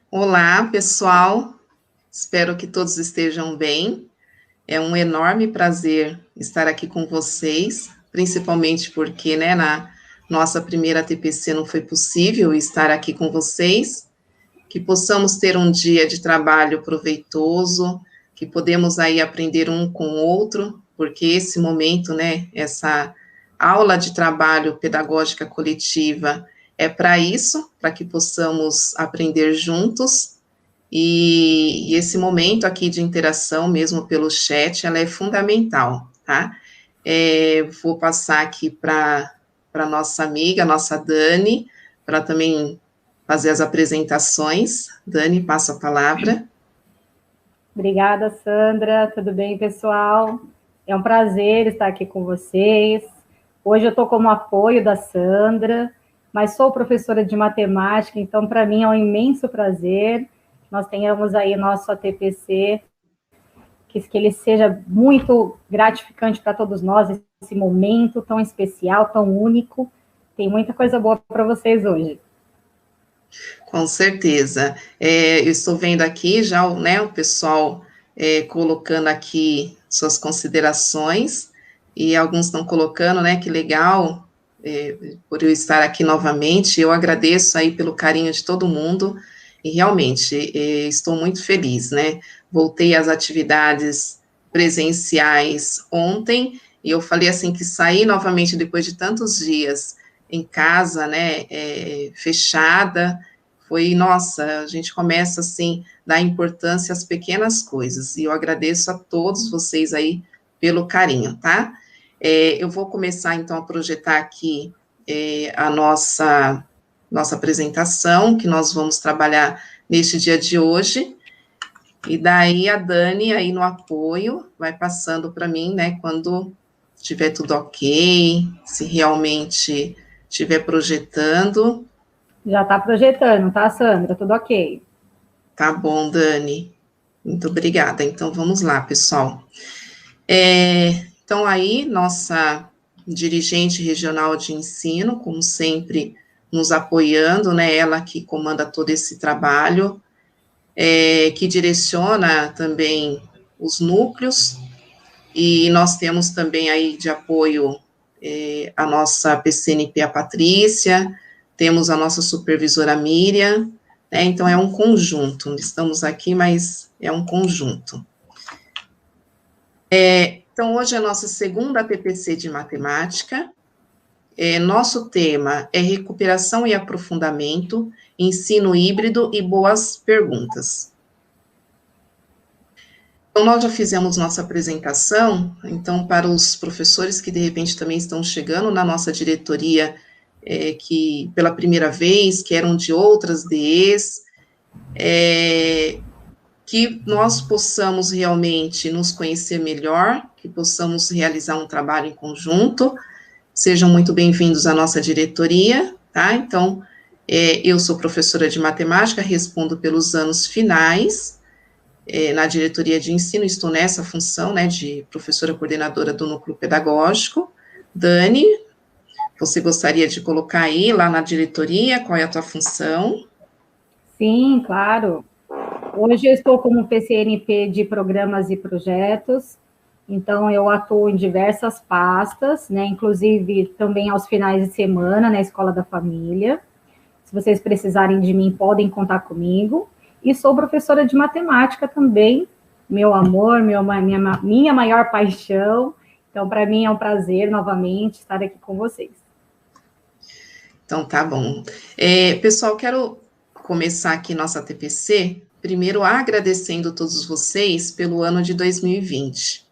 Olá, pessoal. Espero que todos estejam bem. É um enorme prazer estar aqui com vocês, principalmente porque, né, na nossa primeira TPC não foi possível estar aqui com vocês. Que possamos ter um dia de trabalho proveitoso, que podemos aí aprender um com o outro, porque esse momento, né, essa aula de trabalho pedagógica coletiva é para isso, para que possamos aprender juntos. E esse momento aqui de interação, mesmo pelo chat, ela é fundamental, tá? Vou passar aqui para nossa amiga, nossa Dani, para também fazer as apresentações. Dani, passo a palavra. Obrigada, Sandra. Tudo bem, pessoal? É um prazer estar aqui com vocês. Hoje eu estou como apoio da Sandra, mas sou professora de matemática, então para mim é um imenso prazer nós tenhamos aí nosso ATPC, que ele seja muito gratificante para todos nós, esse momento tão especial, tão único. Tem muita coisa boa para vocês hoje. Com certeza. Eu estou vendo aqui já, né, o pessoal colocando aqui suas considerações, e alguns estão colocando, né, que legal, por eu estar aqui novamente. Eu agradeço aí pelo carinho de todo mundo, e realmente estou muito feliz, né? Voltei às atividades presenciais ontem, e eu falei assim que sair novamente depois de tantos dias em casa, né, fechada, foi, nossa, a gente começa assim, dar importância às pequenas coisas, e eu agradeço a todos vocês aí pelo carinho, tá? Eu vou começar então a projetar aqui a nossa apresentação, que nós vamos trabalhar neste dia de hoje, e daí a Dani aí no apoio vai passando para mim, né, quando tiver tudo ok, se realmente estiver projetando. Já está projetando, tá, Sandra? Tudo ok. Tá bom, Dani. Muito obrigada. Então, vamos lá, pessoal. Então, aí, nossa dirigente regional de ensino, como sempre, nos apoiando, né? Ela que comanda todo esse trabalho, que direciona também os núcleos, e nós temos também aí de apoio a nossa PCNP, a Patrícia, temos a nossa supervisora Miriam, né? Então, é um conjunto, estamos aqui, mas é um conjunto. Então, hoje é a nossa segunda TPC de matemática. Nosso tema é recuperação e aprofundamento, ensino híbrido e boas perguntas. Então, nós já fizemos nossa apresentação, então, para os professores que, de repente, também estão chegando na nossa diretoria, que, pela primeira vez, que eram de outras DEs, que nós possamos realmente nos conhecer melhor, que possamos realizar um trabalho em conjunto. Sejam muito bem-vindos à nossa diretoria, tá? Então, eu sou professora de matemática, respondo pelos anos finais, na diretoria de ensino, estou nessa função, né, de professora coordenadora do núcleo pedagógico. Dani, você gostaria de colocar aí, lá na diretoria, qual é a tua função? Sim, claro. Hoje eu estou como PCNP de programas e projetos, então eu atuo em diversas pastas, né, inclusive também aos finais de semana na Escola da Família. Se vocês precisarem de mim, podem contar comigo. E sou professora de matemática também, meu amor, minha maior paixão. Então, para mim é um prazer, novamente, estar aqui com vocês. Então, tá bom. Pessoal, quero começar aqui nossa TPC, primeiro agradecendo todos vocês pelo ano de 2020.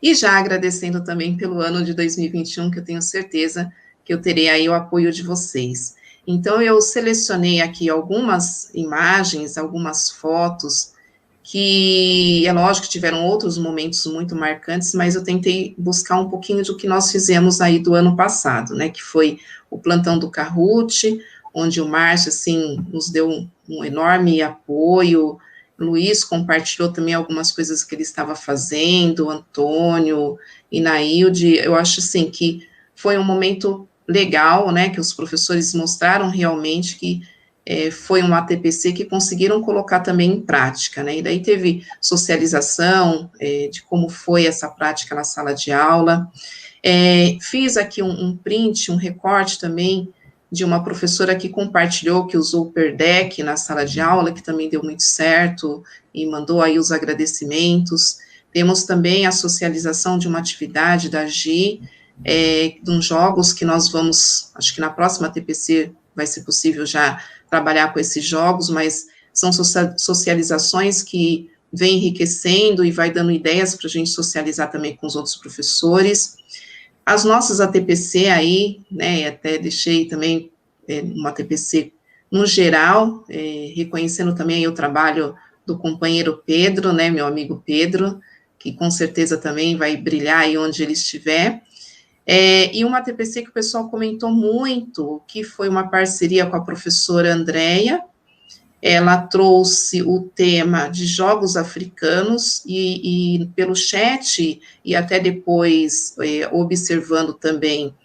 E já agradecendo também pelo ano de 2021, que eu tenho certeza que eu terei aí o apoio de vocês. Então, eu selecionei aqui algumas imagens, algumas fotos, que é lógico que tiveram outros momentos muito marcantes, mas eu tentei buscar um pouquinho do que nós fizemos aí do ano passado, né, que foi o plantão do Kahoot, onde o Márcio, assim, nos deu um enorme apoio, o Luiz compartilhou também algumas coisas que ele estava fazendo, o Antônio, Inailde, eu acho, assim, que foi um momento legal, né, que os professores mostraram realmente que foi um ATPC que conseguiram colocar também em prática, né? E daí teve socialização de como foi essa prática na sala de aula. Fiz aqui um print, um recorte também de uma professora que compartilhou que usou o Perdeck na sala de aula, que também deu muito certo, e mandou aí os agradecimentos. Temos também a socialização de uma atividade da GI, de uns jogos que nós vamos, acho que na próxima TPC vai ser possível já trabalhar com esses jogos, mas são socializações que vem enriquecendo e vai dando ideias para a gente socializar também com os outros professores. As nossas ATPC aí, né, até deixei também uma ATPC no geral, reconhecendo também o trabalho do companheiro Pedro, né, meu amigo Pedro, que com certeza também vai brilhar aí onde ele estiver. E uma TPC que o pessoal comentou muito, que foi uma parceria com a professora Andréia. Ela trouxe o tema de jogos africanos e pelo chat, e até depois observando também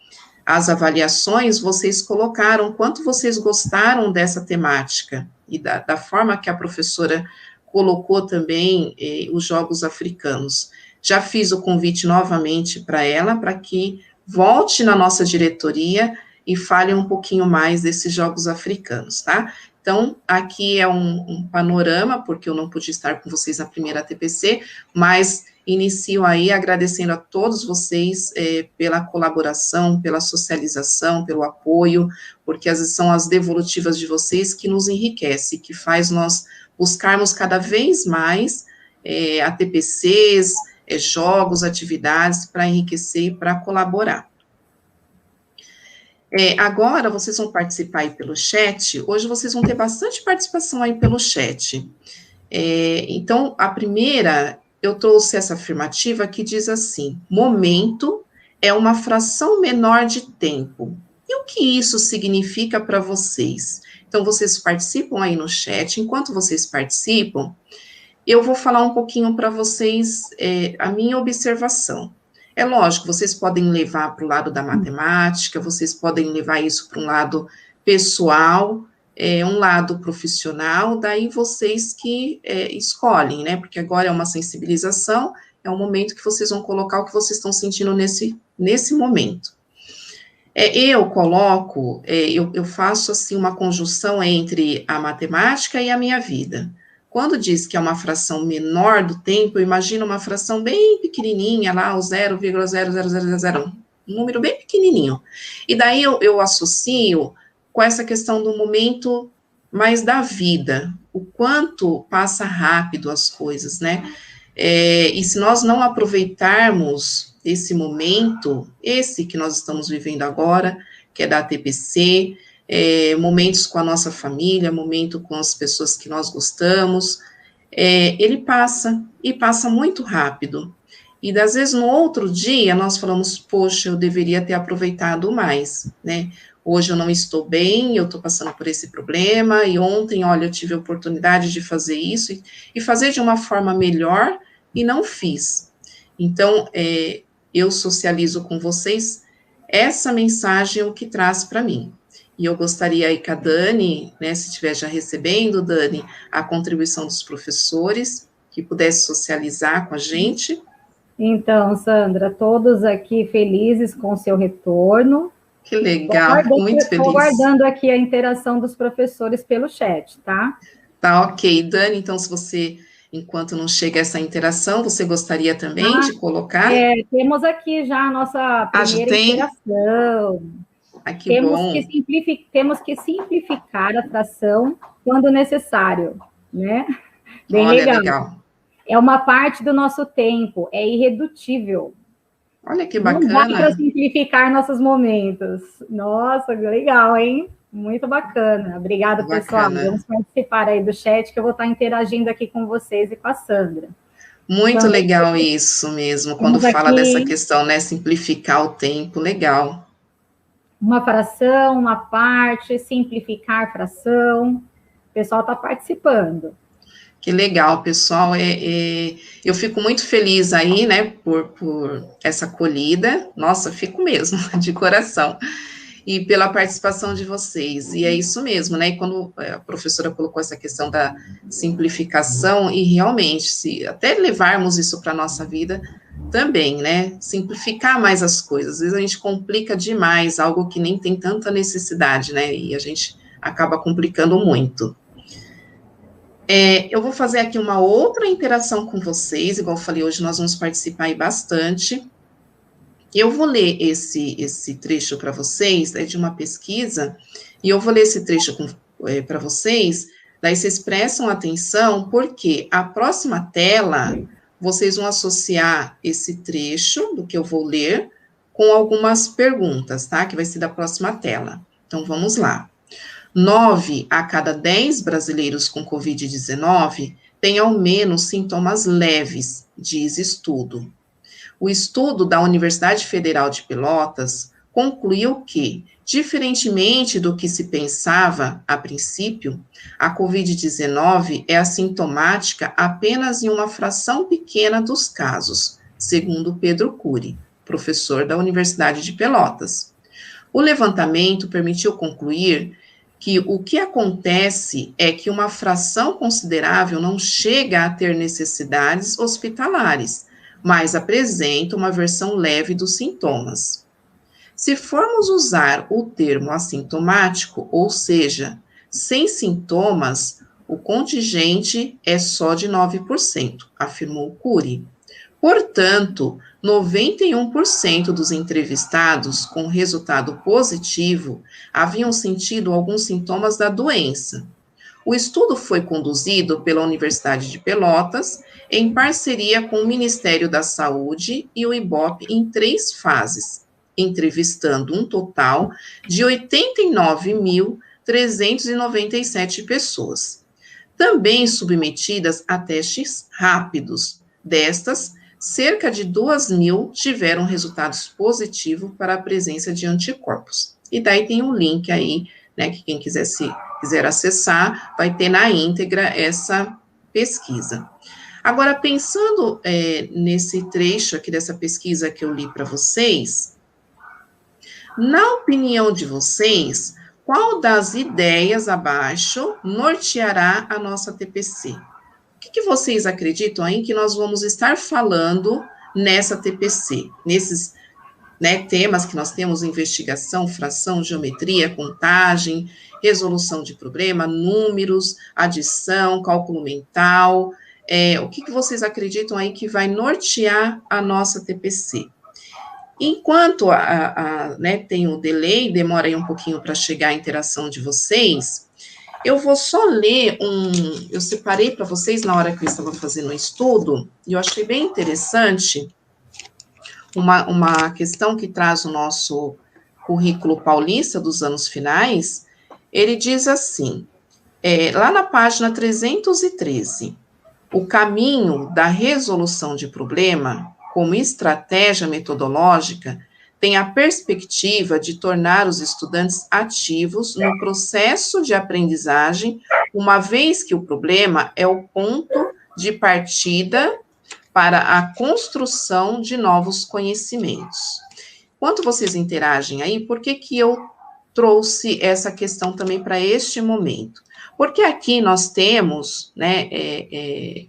as avaliações, vocês colocaram quanto vocês gostaram dessa temática, e da forma que a professora colocou também os jogos africanos. Já fiz o convite novamente para ela, para que volte na nossa diretoria e fale um pouquinho mais desses jogos africanos, tá? Então, aqui é um panorama, porque eu não pude estar com vocês na primeira TPC, mas inicio aí agradecendo a todos vocês pela colaboração, pela socialização, pelo apoio, porque são as devolutivas de vocês que nos enriquece, que faz nós buscarmos cada vez mais ATPCs, jogos, atividades para enriquecer e para colaborar. Agora, vocês vão participar aí pelo chat. Hoje vocês vão ter bastante participação aí pelo chat. Então, a primeira, eu trouxe essa afirmativa que diz assim: momento é uma fração menor de tempo. E o que isso significa para vocês? Então, vocês participam aí no chat. Enquanto vocês participam, eu vou falar um pouquinho para vocês a minha observação. É lógico, vocês podem levar para o lado da matemática, vocês podem levar isso para um lado pessoal, um lado profissional, daí vocês que escolhem, né? Porque agora é uma sensibilização, é um momento que vocês vão colocar o que vocês estão sentindo nesse momento. Eu coloco, eu faço assim uma conjunção entre a matemática e a minha vida. Quando diz que é uma fração menor do tempo, eu imagino uma fração bem pequenininha, lá o 0,00001, um número bem pequenininho. E daí eu associo com essa questão do momento mais da vida, o quanto passa rápido as coisas, né? E se nós não aproveitarmos esse momento, esse que nós estamos vivendo agora, que é da ATPC, momentos com a nossa família, momento com as pessoas que nós gostamos, ele passa, e passa muito rápido. E, às vezes, no outro dia, nós falamos, poxa, eu deveria ter aproveitado mais, né? Hoje eu não estou bem, eu estou passando por esse problema, e ontem, olha, eu tive a oportunidade de fazer isso, e fazer de uma forma melhor, e não fiz. Então, eu socializo com vocês essa mensagem, o que traz para mim. E eu gostaria aí que a Dani, né, se estiver já recebendo, Dani, a contribuição dos professores, que pudesse socializar com a gente. Então, Sandra, todos aqui felizes com o seu retorno. Que legal, muito feliz. Estou aguardando aqui a interação dos professores pelo chat, tá? Tá, ok. Dani, então, se você, enquanto não chega essa interação, você gostaria também de colocar? Temos aqui já a nossa primeira interação. Que bom. Temos que simplificar a fração quando necessário, né? Bem legal. É uma parte do nosso tempo, é irredutível. Olha que bacana. Não dá para simplificar nossos momentos. Nossa, legal, hein? Muito bacana. Obrigada, pessoal. Vamos participar aí do chat, que eu vou estar interagindo aqui com vocês e com a Sandra. Muito legal isso mesmo, quando fala dessa questão, né? Simplificar o tempo, legal. Uma fração, uma parte, simplificar fração. O pessoal está participando. Que legal, pessoal. Eu fico muito feliz aí, né, por essa acolhida. Nossa, fico mesmo, de coração. e pela participação de vocês. E é isso mesmo, né? E quando a professora colocou essa questão da simplificação, e realmente, se até levarmos isso para a nossa vida também, né? Simplificar mais as coisas. Às vezes a gente complica demais algo que nem tem tanta necessidade, né? E a gente acaba complicando muito. Eu vou fazer aqui uma outra interação com vocês, igual eu falei, hoje nós vamos participar aí bastante. Eu vou ler esse trecho para vocês, é de uma pesquisa, e eu vou ler esse trecho para vocês, daí vocês prestam atenção, porque a próxima tela, vocês vão associar esse trecho do que eu vou ler com algumas perguntas, tá? Que vai ser da próxima tela. Então, vamos lá. 9 a cada 10 brasileiros com Covid-19 têm ao menos sintomas leves, diz estudo. O estudo da Universidade Federal de Pelotas concluiu que, diferentemente do que se pensava a princípio, a Covid-19 é assintomática apenas em uma fração pequena dos casos, segundo Pedro Cury, professor da Universidade de Pelotas. O levantamento permitiu concluir que o que acontece é que uma fração considerável não chega a ter necessidades hospitalares, mas apresenta uma versão leve dos sintomas. Se formos usar o termo assintomático, ou seja, sem sintomas, o contingente é só de 9%, afirmou Cury. Portanto, 91% dos entrevistados com resultado positivo haviam sentido alguns sintomas da doença. O estudo foi conduzido pela Universidade de Pelotas, em parceria com o Ministério da Saúde e o IBOP em 3 fases, entrevistando um total de 89.397 pessoas, também submetidas a testes rápidos. Destas, cerca de 2.000 tiveram resultados positivos para a presença de anticorpos. E daí tem um link aí, né, que quem quiser acessar, vai ter na íntegra essa pesquisa. Agora, pensando nesse trecho aqui dessa pesquisa que eu li para vocês, na opinião de vocês, qual das ideias abaixo norteará a nossa TPC? O que vocês acreditam aí que nós vamos estar falando nessa TPC? Nesses, né, temas que nós temos: investigação, fração, geometria, contagem, resolução de problema, números, adição, cálculo mental. O que vocês acreditam aí que vai nortear a nossa TPC? Enquanto né, tem o delay, demora aí um pouquinho para chegar a interação de vocês, eu vou só ler eu separei para vocês na hora que eu estava fazendo o estudo, e eu achei bem interessante uma questão que traz o nosso currículo paulista dos anos finais. Ele diz assim, lá na página 313, o caminho da resolução de problema, como estratégia metodológica, tem a perspectiva de tornar os estudantes ativos no processo de aprendizagem, uma vez que o problema é o ponto de partida para a construção de novos conhecimentos. Enquanto vocês interagem aí, por que eu trouxe essa questão também para este momento? Porque aqui nós temos, né,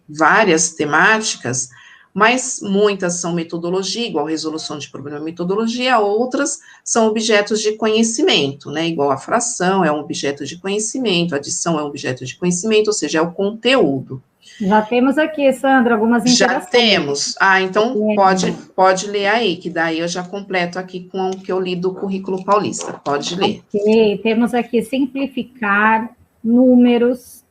várias temáticas, mas muitas são metodologia, igual resolução de problema metodologia, outras são objetos de conhecimento, né, igual a fração é um objeto de conhecimento, a adição é um objeto de conhecimento, ou seja, é o conteúdo. Já temos aqui, Sandra, algumas interações. Já temos. Então pode ler aí, que daí eu já completo aqui com o que eu li do currículo paulista. Pode ler. Ok, temos aqui simplificar, números,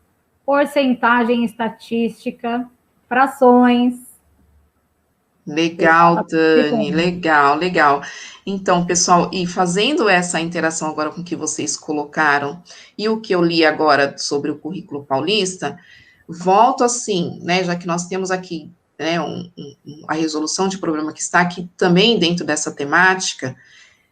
porcentagem estatística, frações. Legal, Dani, legal. Então, pessoal, e fazendo essa interação agora com o que vocês colocaram e o que eu li agora sobre o currículo paulista, volto assim, né, já que nós temos aqui, né, a resolução de problema que está aqui também dentro dessa temática,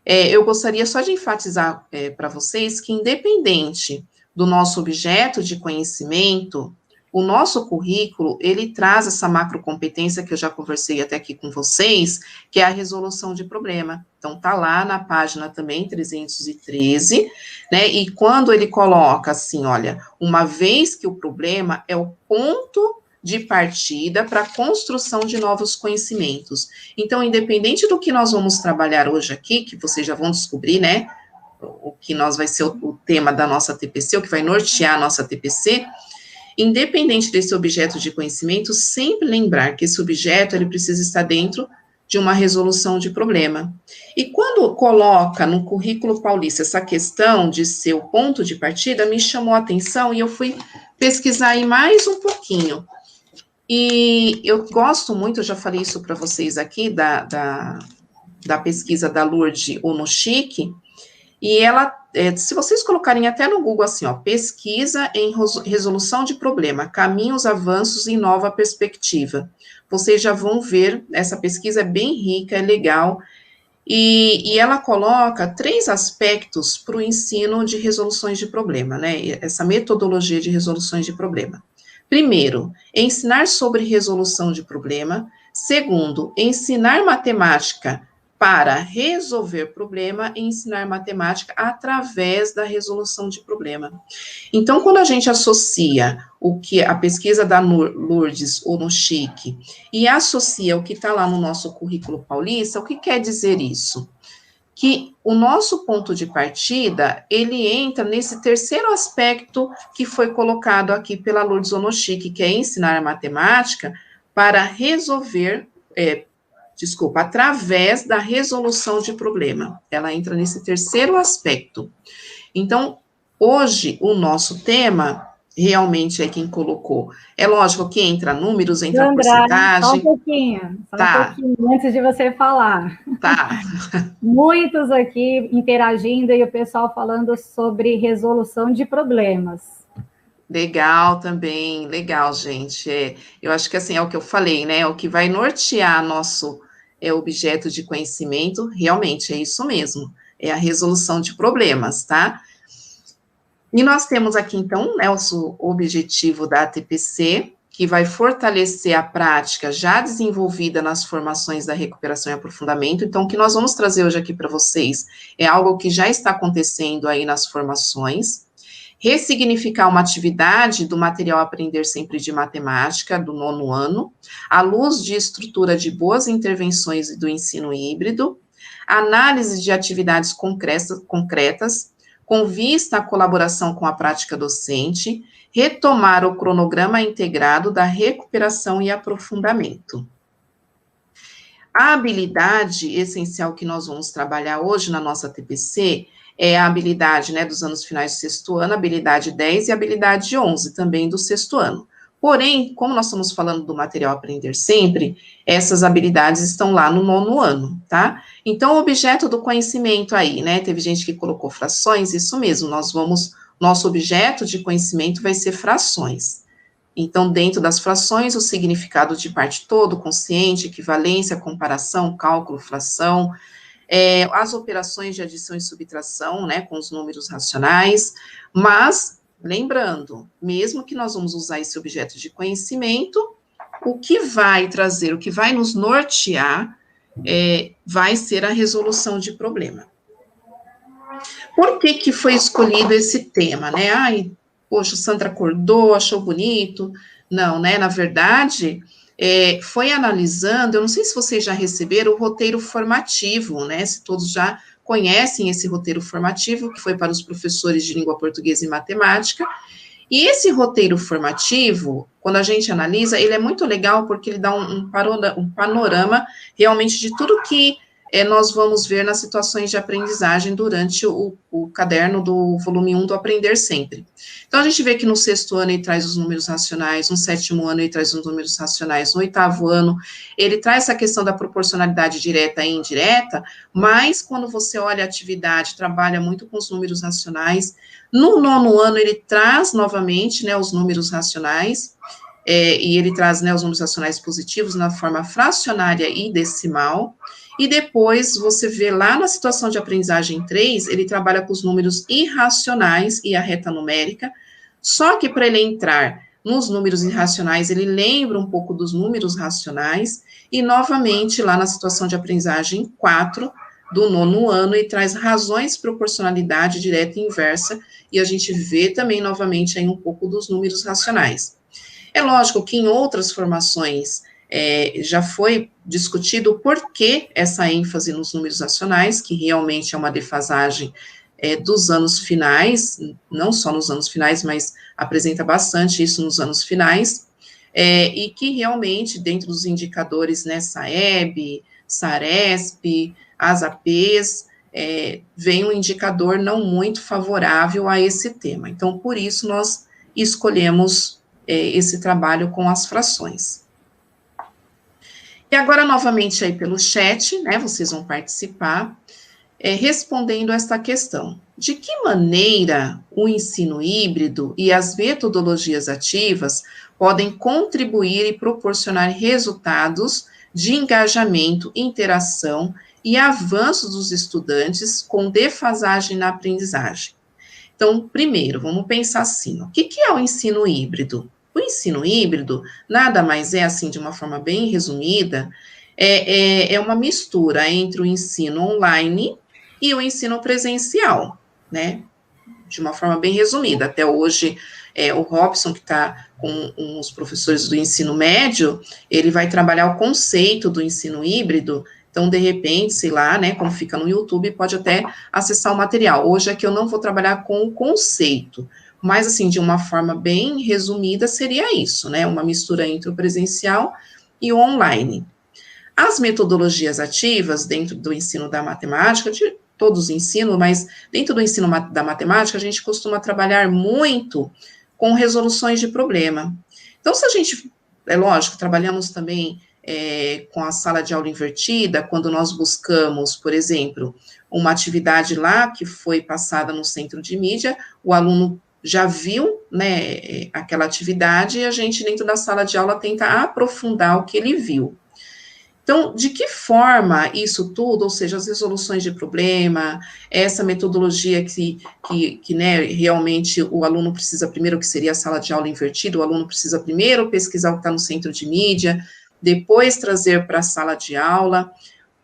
eu gostaria só de enfatizar para vocês que, independente do nosso objeto de conhecimento, o nosso currículo, ele traz essa macrocompetência que eu já conversei até aqui com vocês, que é a resolução de problema. Então, tá lá na página também, 313, né, e quando ele coloca assim, olha, uma vez que o problema é o ponto de partida para a construção de novos conhecimentos. Então, independente do que nós vamos trabalhar hoje aqui, que vocês já vão descobrir, né, o que nós vai ser o tema da nossa TPC, o que vai nortear a nossa TPC, independente desse objeto de conhecimento, sempre lembrar que esse objeto, ele precisa estar dentro de uma resolução de problema. E quando coloca no currículo paulista essa questão de ser o ponto de partida, me chamou a atenção e eu fui pesquisar aí mais um pouquinho. E eu gosto muito, eu já falei isso para vocês aqui, da pesquisa da Lourdes Onoshiki, e ela, se vocês colocarem até no Google assim, ó, pesquisa em resolução de problema, caminhos, avanços e nova perspectiva, vocês já vão ver, essa pesquisa é bem rica, é legal, e ela coloca 3 aspectos para o ensino de resoluções de problema, né, essa metodologia de resoluções de problema. Primeiro, ensinar sobre resolução de problema. Segundo, ensinar matemática para resolver problema e ensinar matemática através da resolução de problema. Então, quando a gente associa o que a pesquisa da Lourdes Onoshiki e associa o que está lá no nosso currículo paulista, o que quer dizer isso? Que o nosso ponto de partida, ele entra nesse terceiro aspecto que foi colocado aqui pela Lourdes Onoshiki, que é ensinar a matemática para resolver, através da resolução de problema. Ela entra nesse terceiro aspecto. Então, hoje, o nosso tema, realmente é quem colocou. É lógico que entra números, entra Sandra, porcentagem. Só um pouquinho, antes de você falar. Tá. Muitos aqui interagindo e o pessoal falando sobre resolução de problemas. Legal também, legal, gente. Eu acho que assim, é o que eu falei, né? O que vai nortear nosso objeto de conhecimento, realmente é isso mesmo, é a resolução de problemas, tá? E nós temos aqui, então, né, o objetivo da ATPC, que vai fortalecer a prática já desenvolvida nas formações da recuperação e aprofundamento. Então, o que nós vamos trazer hoje aqui para vocês é algo que já está acontecendo aí nas formações. Ressignificar uma atividade do material Aprender Sempre de Matemática, do 9º ano, à luz de estrutura de boas intervenções do ensino híbrido, análise de atividades concretas, com vista à colaboração com a prática docente, retomar o cronograma integrado da recuperação e aprofundamento. A habilidade essencial que nós vamos trabalhar hoje na nossa TPC é a habilidade, né, dos anos finais do 6º ano, habilidade 10 e habilidade 11, também do 6º ano. Porém, como nós estamos falando do material Aprender Sempre, essas habilidades estão lá no 9º ano, tá? Então, o objeto do conhecimento aí, né, teve gente que colocou frações, isso mesmo, nosso objeto de conhecimento vai ser frações. Então, dentro das frações, o significado de parte todo, consciente, equivalência, comparação, cálculo, fração, as operações de adição e subtração, né, com os números racionais, mas, lembrando, mesmo que nós vamos usar esse objeto de conhecimento, o que vai trazer, o que vai nos nortear, vai ser a resolução de problema. Por que foi escolhido esse tema, né? Ai, poxa, Sandra acordou, achou bonito. Não, né, na verdade, foi analisando, eu não sei se vocês já receberam o roteiro formativo, né, se todos já conhecem esse roteiro formativo, que foi para os professores de língua portuguesa e matemática, e esse roteiro formativo, quando a gente analisa, ele é muito legal, porque ele dá um panorama, realmente, de tudo que nós vamos ver nas situações de aprendizagem durante o caderno do volume 1 do Aprender Sempre. Então, a gente vê que no 6º ano ele traz os números racionais, no 7º ano ele traz os números racionais, no 8º ano ele traz essa questão da proporcionalidade direta e indireta, mas quando você olha a atividade, trabalha muito com os números racionais. No 9º ano ele traz novamente, né, os números racionais, e ele traz, né, os números racionais positivos na forma fracionária e decimal. E depois, você vê lá na situação de aprendizagem 3, ele trabalha com os números irracionais e a reta numérica, só que para ele entrar nos números irracionais, ele lembra um pouco dos números racionais, e novamente, lá na situação de aprendizagem 4, do 9º ano, e traz razões de proporcionalidade direta e inversa, e a gente vê também, novamente, aí um pouco dos números racionais. É lógico que em outras formações já foi discutido o porquê essa ênfase nos números racionais, que realmente é uma defasagem dos anos finais, não só nos anos finais, mas apresenta bastante isso nos anos finais, e que realmente, dentro dos indicadores, né, SAEB, SARESP, as APs, vem um indicador não muito favorável a esse tema. Então, por isso, nós escolhemos esse trabalho com as frações. E agora, novamente, aí pelo chat, né, vocês vão participar, respondendo esta questão. De que maneira o ensino híbrido e as metodologias ativas podem contribuir e proporcionar resultados de engajamento, interação e avanço dos estudantes com defasagem na aprendizagem? Então, primeiro, vamos pensar assim, o que é o ensino híbrido? O ensino híbrido nada mais é, assim, de uma forma bem resumida, é uma mistura entre o ensino online e o ensino presencial, né? De uma forma bem resumida. Até hoje, o Robson, que está com os professores do ensino médio, ele vai trabalhar o conceito do ensino híbrido. Então, de repente, sei lá, né, como fica no YouTube, pode até acessar o material. Hoje aqui eu não vou trabalhar com o conceito, mas, assim, de uma forma bem resumida, seria isso, né, uma mistura entre o presencial e o online. As metodologias ativas dentro do ensino da matemática, de todos os ensinos, mas dentro do ensino da matemática, a gente costuma trabalhar muito com resoluções de problema. Então, se a gente, é lógico, trabalhamos também com a sala de aula invertida, quando nós buscamos, por exemplo, uma atividade lá que foi passada no centro de mídia, o aluno já viu, né, aquela atividade, e a gente, dentro da sala de aula, tenta aprofundar o que ele viu. Então, de que forma isso tudo, ou seja, as resoluções de problema, essa metodologia que né, realmente o aluno precisa primeiro, que seria a sala de aula invertida, o aluno precisa primeiro pesquisar o que está no centro de mídia, depois trazer para a sala de aula.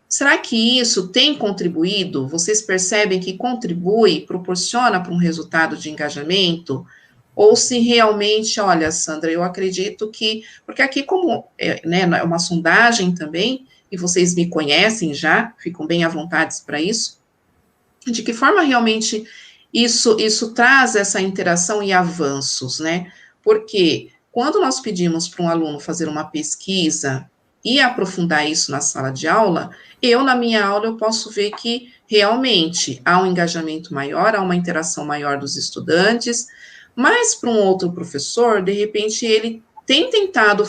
Será que isso tem contribuído? Vocês percebem que contribui, proporciona para um resultado de engajamento? Ou se realmente, olha, Sandra, eu acredito que, porque aqui como né, é uma sondagem também, e vocês me conhecem já, ficam bem à vontade para isso, de que forma realmente isso traz essa interação e avanços, né? Porque quando nós pedimos para um aluno fazer uma pesquisa e aprofundar isso na sala de aula, na minha aula, eu posso ver que realmente há um engajamento maior, há uma interação maior dos estudantes, mas para um outro professor, de repente, ele tem tentado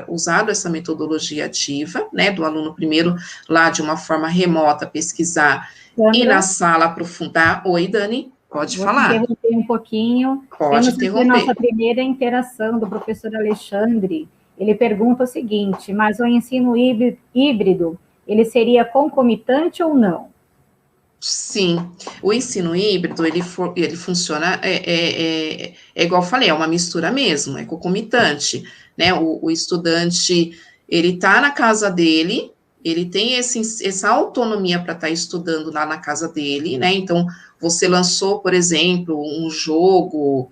usado essa metodologia ativa, né, do aluno primeiro lá de uma forma remota pesquisar, Sandra, e na sala aprofundar. Oi, Dani, pode falar. Vou interromper um pouquinho. Pode interromper. A nossa primeira interação do professor Alexandre, ele pergunta o seguinte, mas o ensino híbrido, ele seria concomitante ou não? Sim, o ensino híbrido, ele funciona, igual eu falei, é uma mistura mesmo, é concomitante, né, o estudante, ele está na casa dele, ele tem essa autonomia para estar estudando lá na casa dele, né, então, você lançou, por exemplo, um jogo,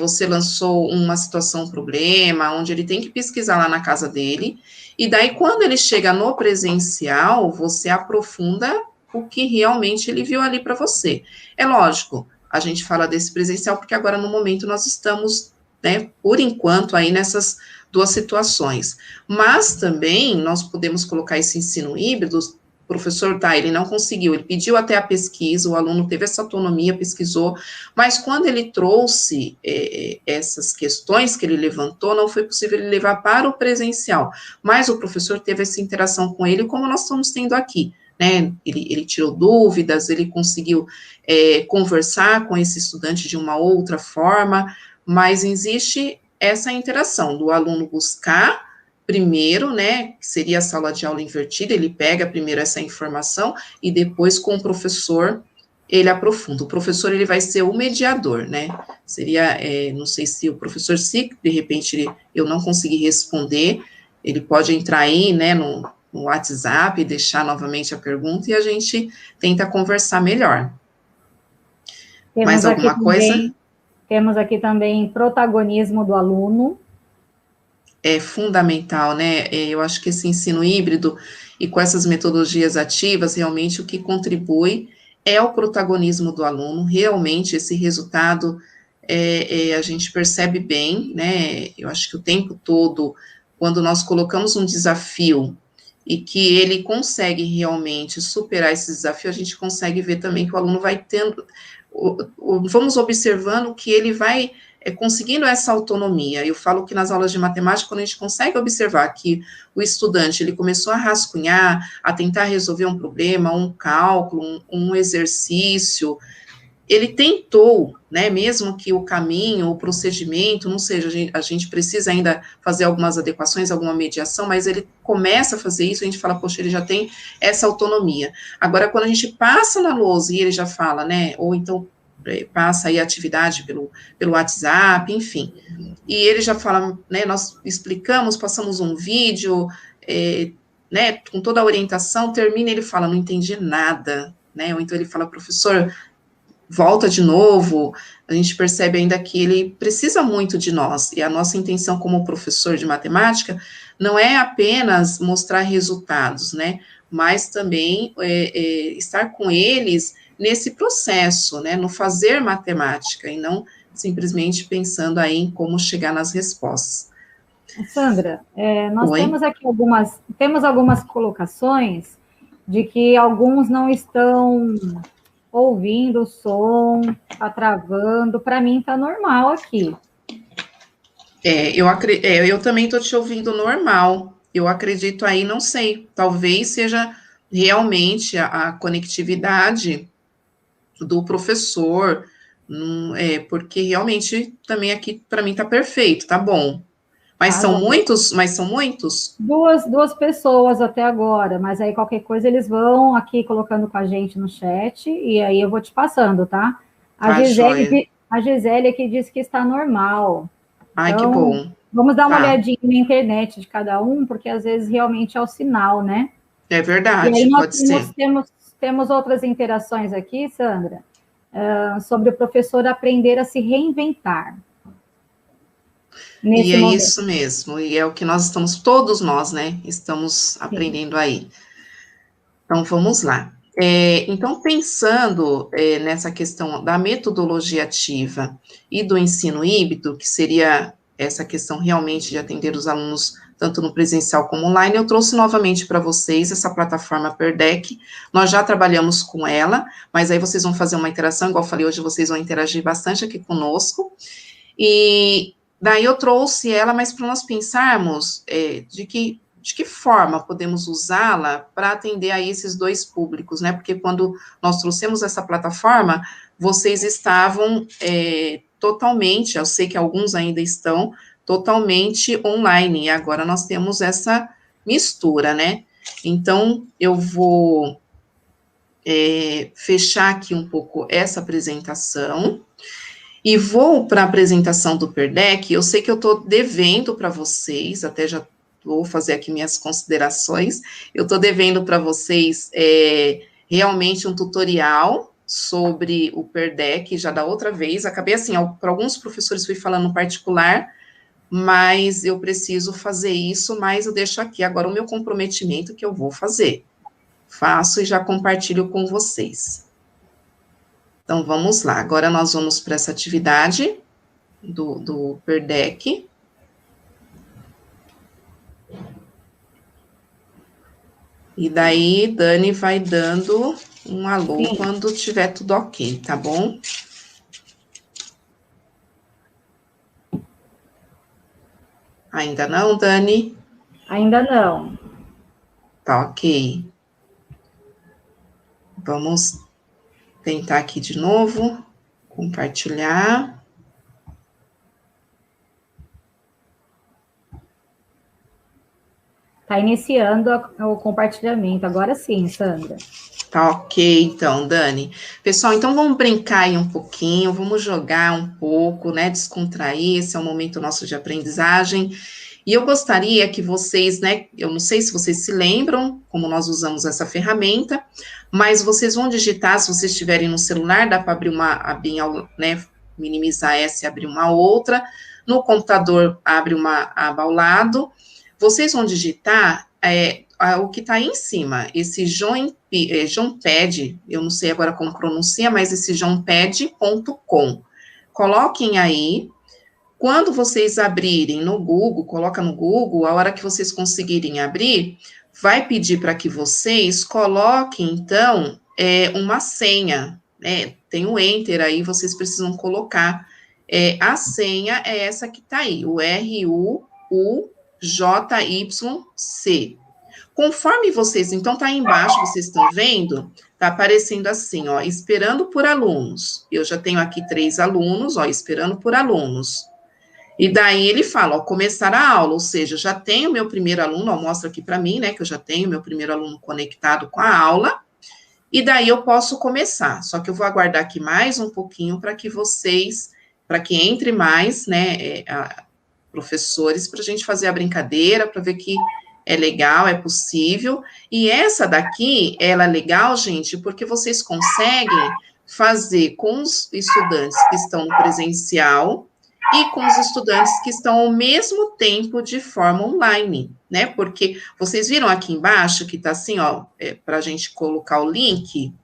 você lançou uma situação, um problema, onde ele tem que pesquisar lá na casa dele, e daí, quando ele chega no presencial, você aprofunda o que realmente ele viu ali para você. É lógico, a gente fala desse presencial porque agora, no momento, nós estamos, né, por enquanto, aí nessas duas situações. Mas também nós podemos colocar esse ensino híbrido, o professor, ele não conseguiu, ele pediu até a pesquisa, o aluno teve essa autonomia, pesquisou, mas quando ele trouxe essas questões que ele levantou, não foi possível ele levar para o presencial, mas o professor teve essa interação com ele, como nós estamos tendo aqui, né, ele tirou dúvidas, ele conseguiu conversar com esse estudante de uma outra forma, mas existe essa interação do aluno buscar primeiro, né, que seria a sala de aula invertida, ele pega primeiro essa informação e depois com o professor ele aprofunda. O professor, ele vai ser o mediador, né? Seria, não sei se o professor, se de repente eu não conseguir responder, ele pode entrar aí, né, no WhatsApp, deixar novamente a pergunta e a gente tenta conversar melhor. Mais Temos aqui alguma coisa? também, temos aqui também protagonismo do aluno. É fundamental, né? Eu acho que esse ensino híbrido e com essas metodologias ativas, realmente o que contribui é o protagonismo do aluno, realmente esse resultado a gente percebe bem, né? Eu acho que o tempo todo, quando nós colocamos um desafio e que ele consegue realmente superar esse desafio, a gente consegue ver também que o aluno vai tendo, vamos observando que ele vai conseguindo essa autonomia. Eu falo que nas aulas de matemática, quando a gente consegue observar que o estudante, ele começou a rascunhar, a tentar resolver um problema, um cálculo, um exercício, ele tentou, né, mesmo que o caminho, o procedimento, não seja, a gente precisa ainda fazer algumas adequações, alguma mediação, mas ele começa a fazer isso, a gente fala, poxa, ele já tem essa autonomia. Agora, quando a gente passa na lousa e ele já fala, né, ou então passa aí a atividade pelo WhatsApp, enfim, e ele já fala, né, nós explicamos, passamos um vídeo, né, com toda a orientação, termina, ele fala, não entendi nada, né, ou então ele fala, professor, volta de novo, a gente percebe ainda que ele precisa muito de nós, e a nossa intenção como professor de matemática não é apenas mostrar resultados, né, mas também estar com eles nesse processo, né, no fazer matemática, e não simplesmente pensando aí em como chegar nas respostas. Sandra, nós Oi? temos aqui algumas colocações de que alguns não estão ouvindo o som, está travando. Para mim está normal aqui. Eu também estou te ouvindo normal. Eu acredito aí, não sei, talvez seja realmente a conectividade do professor, porque realmente também aqui para mim está perfeito, tá bom. Mas Tá, são já tem muitos? Mas são muitos? duas pessoas até agora, mas aí qualquer coisa eles vão aqui colocando com a gente no chat e aí eu vou te passando, tá? Tá, joia. A Gisele aqui diz que está normal. Ai, que Então, bom. vamos dar uma Tá, olhadinha na internet de cada um, porque às vezes realmente é o sinal, né? é E aí verdade, nós pode ser. temos outras interações aqui, Sandra, sobre o professor aprender a se reinventar E nesse é momento. isso mesmo, e é o que nós estamos, todos nós, né, estamos Sim. aprendendo aí. Então, vamos lá. Então, pensando nessa questão da metodologia ativa e do ensino híbrido, que seria essa questão realmente de atender os alunos tanto no presencial como online, eu trouxe novamente para vocês essa plataforma Perdec. Nós já trabalhamos com ela, mas aí vocês vão fazer uma interação, igual eu falei, hoje vocês vão interagir bastante aqui conosco. E daí eu trouxe ela, mas para nós pensarmos de que forma podemos usá-la para atender a esses dois públicos, né? Porque quando nós trouxemos essa plataforma, vocês estavam totalmente, eu sei que alguns ainda estão totalmente online, e agora nós temos essa mistura, né? Então, eu vou fechar aqui um pouco essa apresentação, e vou para a apresentação do Perdec. Eu sei que eu estou devendo para vocês, até já vou fazer aqui minhas considerações. Eu estou devendo para vocês realmente um tutorial sobre o Perdec, já da outra vez. Acabei assim, para alguns professores fui falando no particular, mas eu preciso fazer isso, mas eu deixo aqui agora o meu comprometimento que eu vou fazer. Faço e já compartilho com vocês. Então, vamos lá. Agora nós vamos para essa atividade do Perdec. E daí, Dani vai dando um alô Sim, quando tiver tudo ok, tá bom? Ainda não, Dani? ainda não. Tá ok. Vamos tentar aqui de novo. Compartilhar. Está iniciando o compartilhamento. Agora sim, Sandra. Tá ok, então, Dani. Pessoal, então vamos brincar aí um pouquinho, vamos jogar um pouco, né, descontrair, esse é um momento nosso de aprendizagem. E eu gostaria que vocês, né, eu não sei se vocês se lembram como nós usamos essa ferramenta, mas vocês vão digitar, se vocês estiverem no celular, dá para abrir uma abinha, né, minimizar essa e abrir uma outra. No computador, abre uma aba ao lado. Vocês vão digitar o que está aí em cima, esse Jompad, eu não sei agora como pronuncia, mas esse jompad.com. Coloquem aí. Quando vocês abrirem no Google, coloca no Google, a hora que vocês conseguirem abrir, vai pedir para que vocês coloquem, então, uma senha, né? Tem o Enter aí, vocês precisam colocar. A senha é essa que está aí, o RUUJYC. Conforme vocês, então, tá aí embaixo, vocês estão vendo, tá aparecendo assim, ó, esperando por alunos. Eu já tenho aqui 3 alunos, ó, esperando por alunos. E daí ele fala, ó, começar a aula, ou seja, já tenho meu primeiro aluno, ó, mostra aqui para mim, né, que eu já tenho meu primeiro aluno conectado com a aula, e daí eu posso começar. Só que eu vou aguardar aqui mais um pouquinho para que vocês, para que entre mais, né, professores, para a gente fazer a brincadeira, para ver que é legal, é possível. E essa daqui, ela é legal, gente, porque vocês conseguem fazer com os estudantes que estão no presencial e com os estudantes que estão ao mesmo tempo de forma online, né? Porque vocês viram aqui embaixo que tá assim, ó, para a gente colocar o link.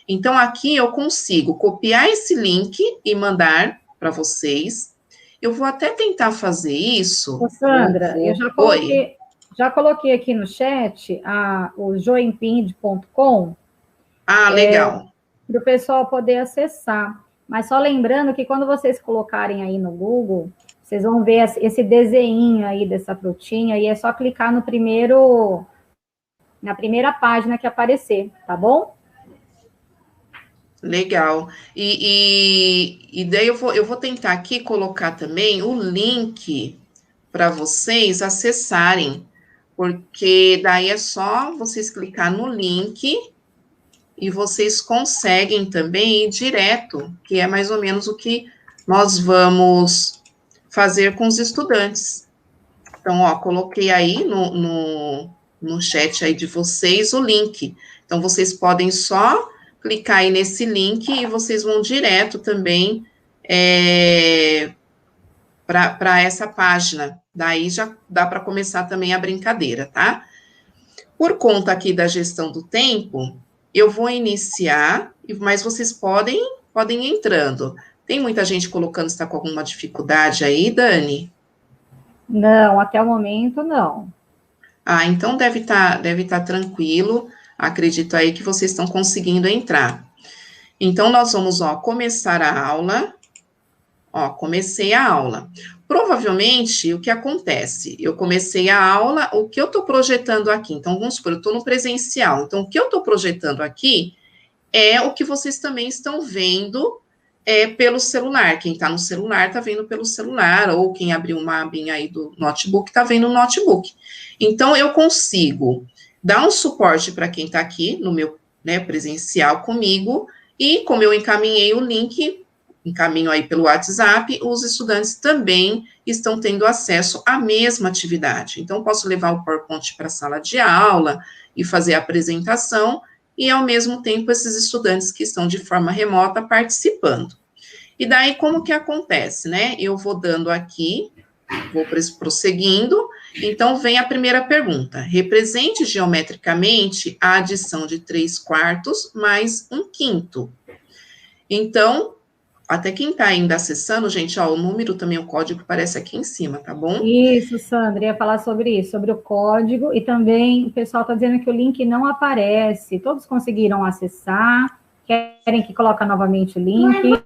Então, aqui eu consigo copiar esse link e mandar para vocês. Eu vou até tentar fazer isso. Ô, Sandra, eu Oi. já coloquei aqui no chat o joinpind.com Ah, legal. para o pessoal poder acessar. Mas só lembrando que quando vocês colocarem aí no Google, vocês vão ver esse desenho aí dessa frutinha e é só clicar na primeira página que aparecer, tá bom? Legal. E daí eu vou tentar aqui colocar também o link para vocês acessarem, porque daí é só vocês clicar no link e vocês conseguem também ir direto, que é mais ou menos o que nós vamos fazer com os estudantes. Então, ó, coloquei aí no chat aí de vocês o link. Então, vocês podem só clicar aí nesse link e vocês vão direto também para essa página. Daí já dá para começar também a brincadeira, tá? Por conta aqui da gestão do tempo, eu vou iniciar, mas vocês podem ir entrando. Tem muita gente colocando, está com alguma dificuldade aí, Dani? Não, até o momento não. Ah, então deve tá tranquilo. Acredito aí que vocês estão conseguindo entrar. Então, nós vamos, ó, começar a aula. Ó, comecei a aula. Provavelmente, o que acontece? Eu comecei a aula, o que eu estou projetando aqui? Então, vamos supor, eu estou no presencial. Então, o que eu estou projetando aqui é o que vocês também estão vendo pelo celular. Quem está no celular está vendo pelo celular, ou quem abriu uma abinha aí do notebook está vendo o notebook. Então, eu consigo dar um suporte para quem está aqui no meu, né, presencial comigo, e como eu encaminhei o link, encaminho aí pelo WhatsApp, os estudantes também estão tendo acesso à mesma atividade. Então, posso levar o PowerPoint para a sala de aula e fazer a apresentação, e, ao mesmo tempo, esses estudantes que estão de forma remota participando. E daí, como que acontece, né? Eu vou dando aqui, vou prosseguindo, então vem a primeira pergunta. Represente geometricamente a adição de 3/4 mais 1/5. Então, até quem está ainda acessando, gente, ó, o número também, o código aparece aqui em cima, tá bom? Isso, Sandra, ia falar sobre isso, sobre o código, e também o pessoal está dizendo que o link não aparece. Todos conseguiram acessar? Querem que coloque novamente o link?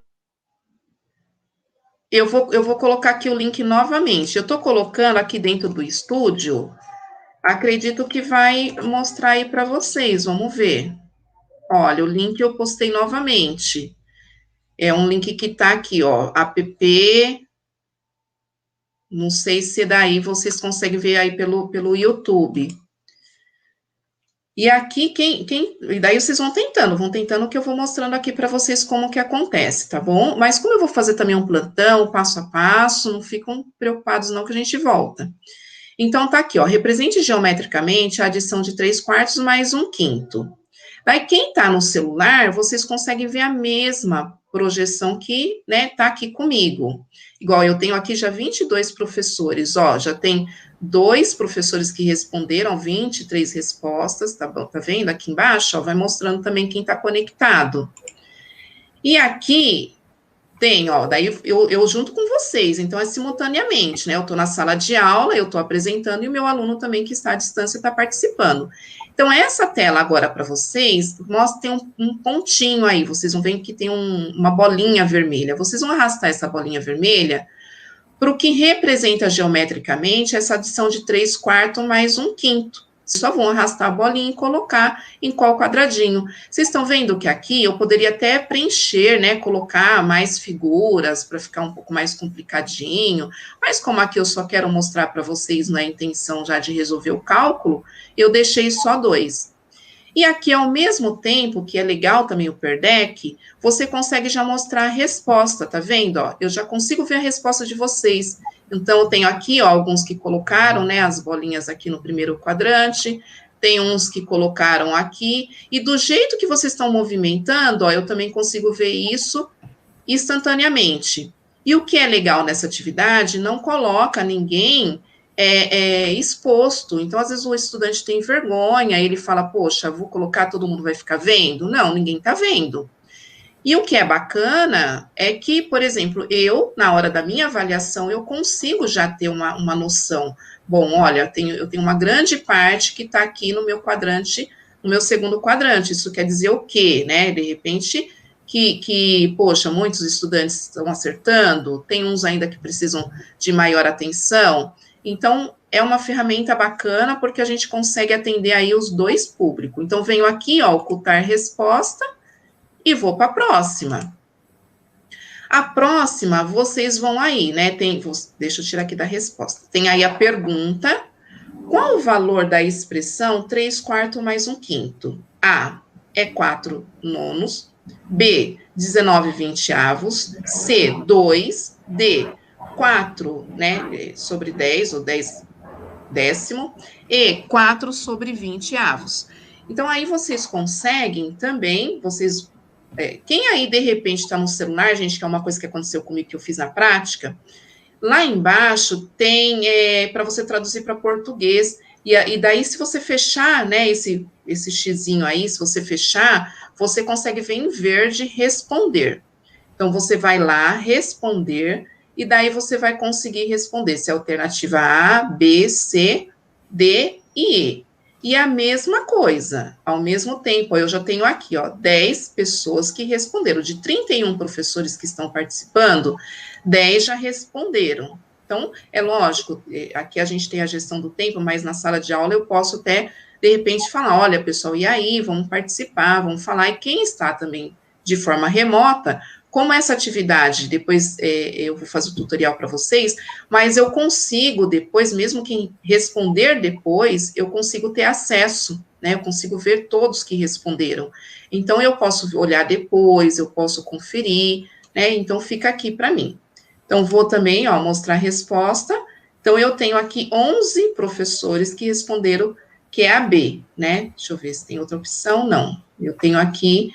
Eu vou colocar aqui o link novamente. Eu estou colocando aqui dentro do estúdio. Acredito que vai mostrar aí para vocês. Vamos ver. Olha, o link eu postei novamente. É um link que está aqui, ó. App. Não sei se daí vocês conseguem ver aí pelo YouTube. E aqui, e daí vocês vão tentando que eu vou mostrando aqui para vocês como que acontece, tá bom? Mas como eu vou fazer também um plantão, passo a passo, não ficam preocupados não que a gente volta. Então, tá aqui, ó, represente geometricamente a adição de 3/4 mais 1/5. Daí, quem tá no celular, vocês conseguem ver a mesma projeção que, né, tá aqui comigo. Igual eu tenho aqui já 22 professores, ó, já tem 2 professores que responderam, 23 respostas, tá bom? Tá vendo aqui embaixo? Ó, vai mostrando também quem tá conectado. E aqui tem, ó, daí eu junto com vocês, então é simultaneamente, né? Eu tô na sala de aula, eu tô apresentando e o meu aluno também que está à distância está participando. Então, essa tela agora para vocês, mostra, tem um pontinho aí, vocês vão ver que tem uma bolinha vermelha. Vocês vão arrastar essa bolinha vermelha para o que representa geometricamente essa adição de 3/4 mais 1/5. Vocês só vão arrastar a bolinha e colocar em qual quadradinho. Vocês estão vendo que aqui eu poderia até preencher, né, colocar mais figuras para ficar um pouco mais complicadinho, mas como aqui eu só quero mostrar para vocês na intenção já de resolver o cálculo, eu deixei só 2. E aqui, ao mesmo tempo, que é legal também o PERDEC, você consegue já mostrar a resposta, tá vendo? Ó, eu já consigo ver a resposta de vocês. Então, eu tenho aqui, ó, alguns que colocaram, né, as bolinhas aqui no primeiro quadrante, tem uns que colocaram aqui, e do jeito que vocês estão movimentando, ó, eu também consigo ver isso instantaneamente. E o que é legal nessa atividade, não coloca ninguém exposto. Então, às vezes, o estudante tem vergonha, ele fala, poxa, vou colocar, todo mundo vai ficar vendo? Não, ninguém está vendo. E o que é bacana é que, por exemplo, eu, na hora da minha avaliação, eu consigo já ter uma noção. Bom, olha, eu tenho uma grande parte que está aqui no meu quadrante, no meu segundo quadrante. Isso quer dizer o quê, né? De repente, poxa, muitos estudantes estão acertando, tem uns ainda que precisam de maior atenção. Então, é uma ferramenta bacana, porque a gente consegue atender aí os 2 públicos. Então, venho aqui, ó, ocultar resposta, e vou para a próxima. A próxima, vocês vão aí, né, deixa eu tirar aqui da resposta. Tem aí a pergunta, qual o valor da expressão 3/4 mais 1/5? A, é 4/9, B, 19/20, C, 2, D, 4, né, sobre 10, ou 10 décimo, e 4/20. Então, aí vocês conseguem também, quem aí, de repente, está no celular, gente, que é uma coisa que aconteceu comigo, que eu fiz na prática, lá embaixo tem para você traduzir para português, e daí, se você fechar, né, esse xizinho aí, se você fechar, você consegue ver em verde responder. Então, você vai lá, responder, e daí você vai conseguir responder se é alternativa A, B, C, D e E. E a mesma coisa, ao mesmo tempo, eu já tenho aqui, ó, 10 pessoas que responderam. De 31 professores que estão participando, 10 já responderam. Então, é lógico, aqui a gente tem a gestão do tempo, mas na sala de aula eu posso até, de repente, falar, olha, pessoal, e aí, vamos participar, vamos falar, e quem está também de forma remota, como essa atividade, depois eu vou fazer o tutorial para vocês, mas eu consigo depois, mesmo quem responder depois, eu consigo ter acesso, né, eu consigo ver todos que responderam. Então, eu posso olhar depois, eu posso conferir, né, então fica aqui para mim. Então, vou também, ó, mostrar a resposta. Então, eu tenho aqui 11 professores que responderam que é a B, né, deixa eu ver se tem outra opção, não. Eu tenho aqui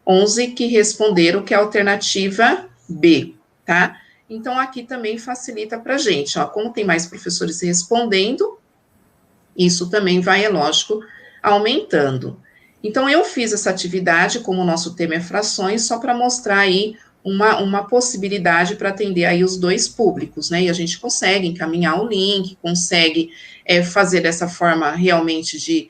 11 que responderam que é a alternativa B, tá? Então, aqui também facilita para a gente, ó, como tem mais professores respondendo, isso também vai, é lógico, aumentando. Então, eu fiz essa atividade, como o nosso tema é frações, só para mostrar aí uma possibilidade para atender aí os 2 públicos, né? E a gente consegue encaminhar o link, consegue fazer dessa forma realmente de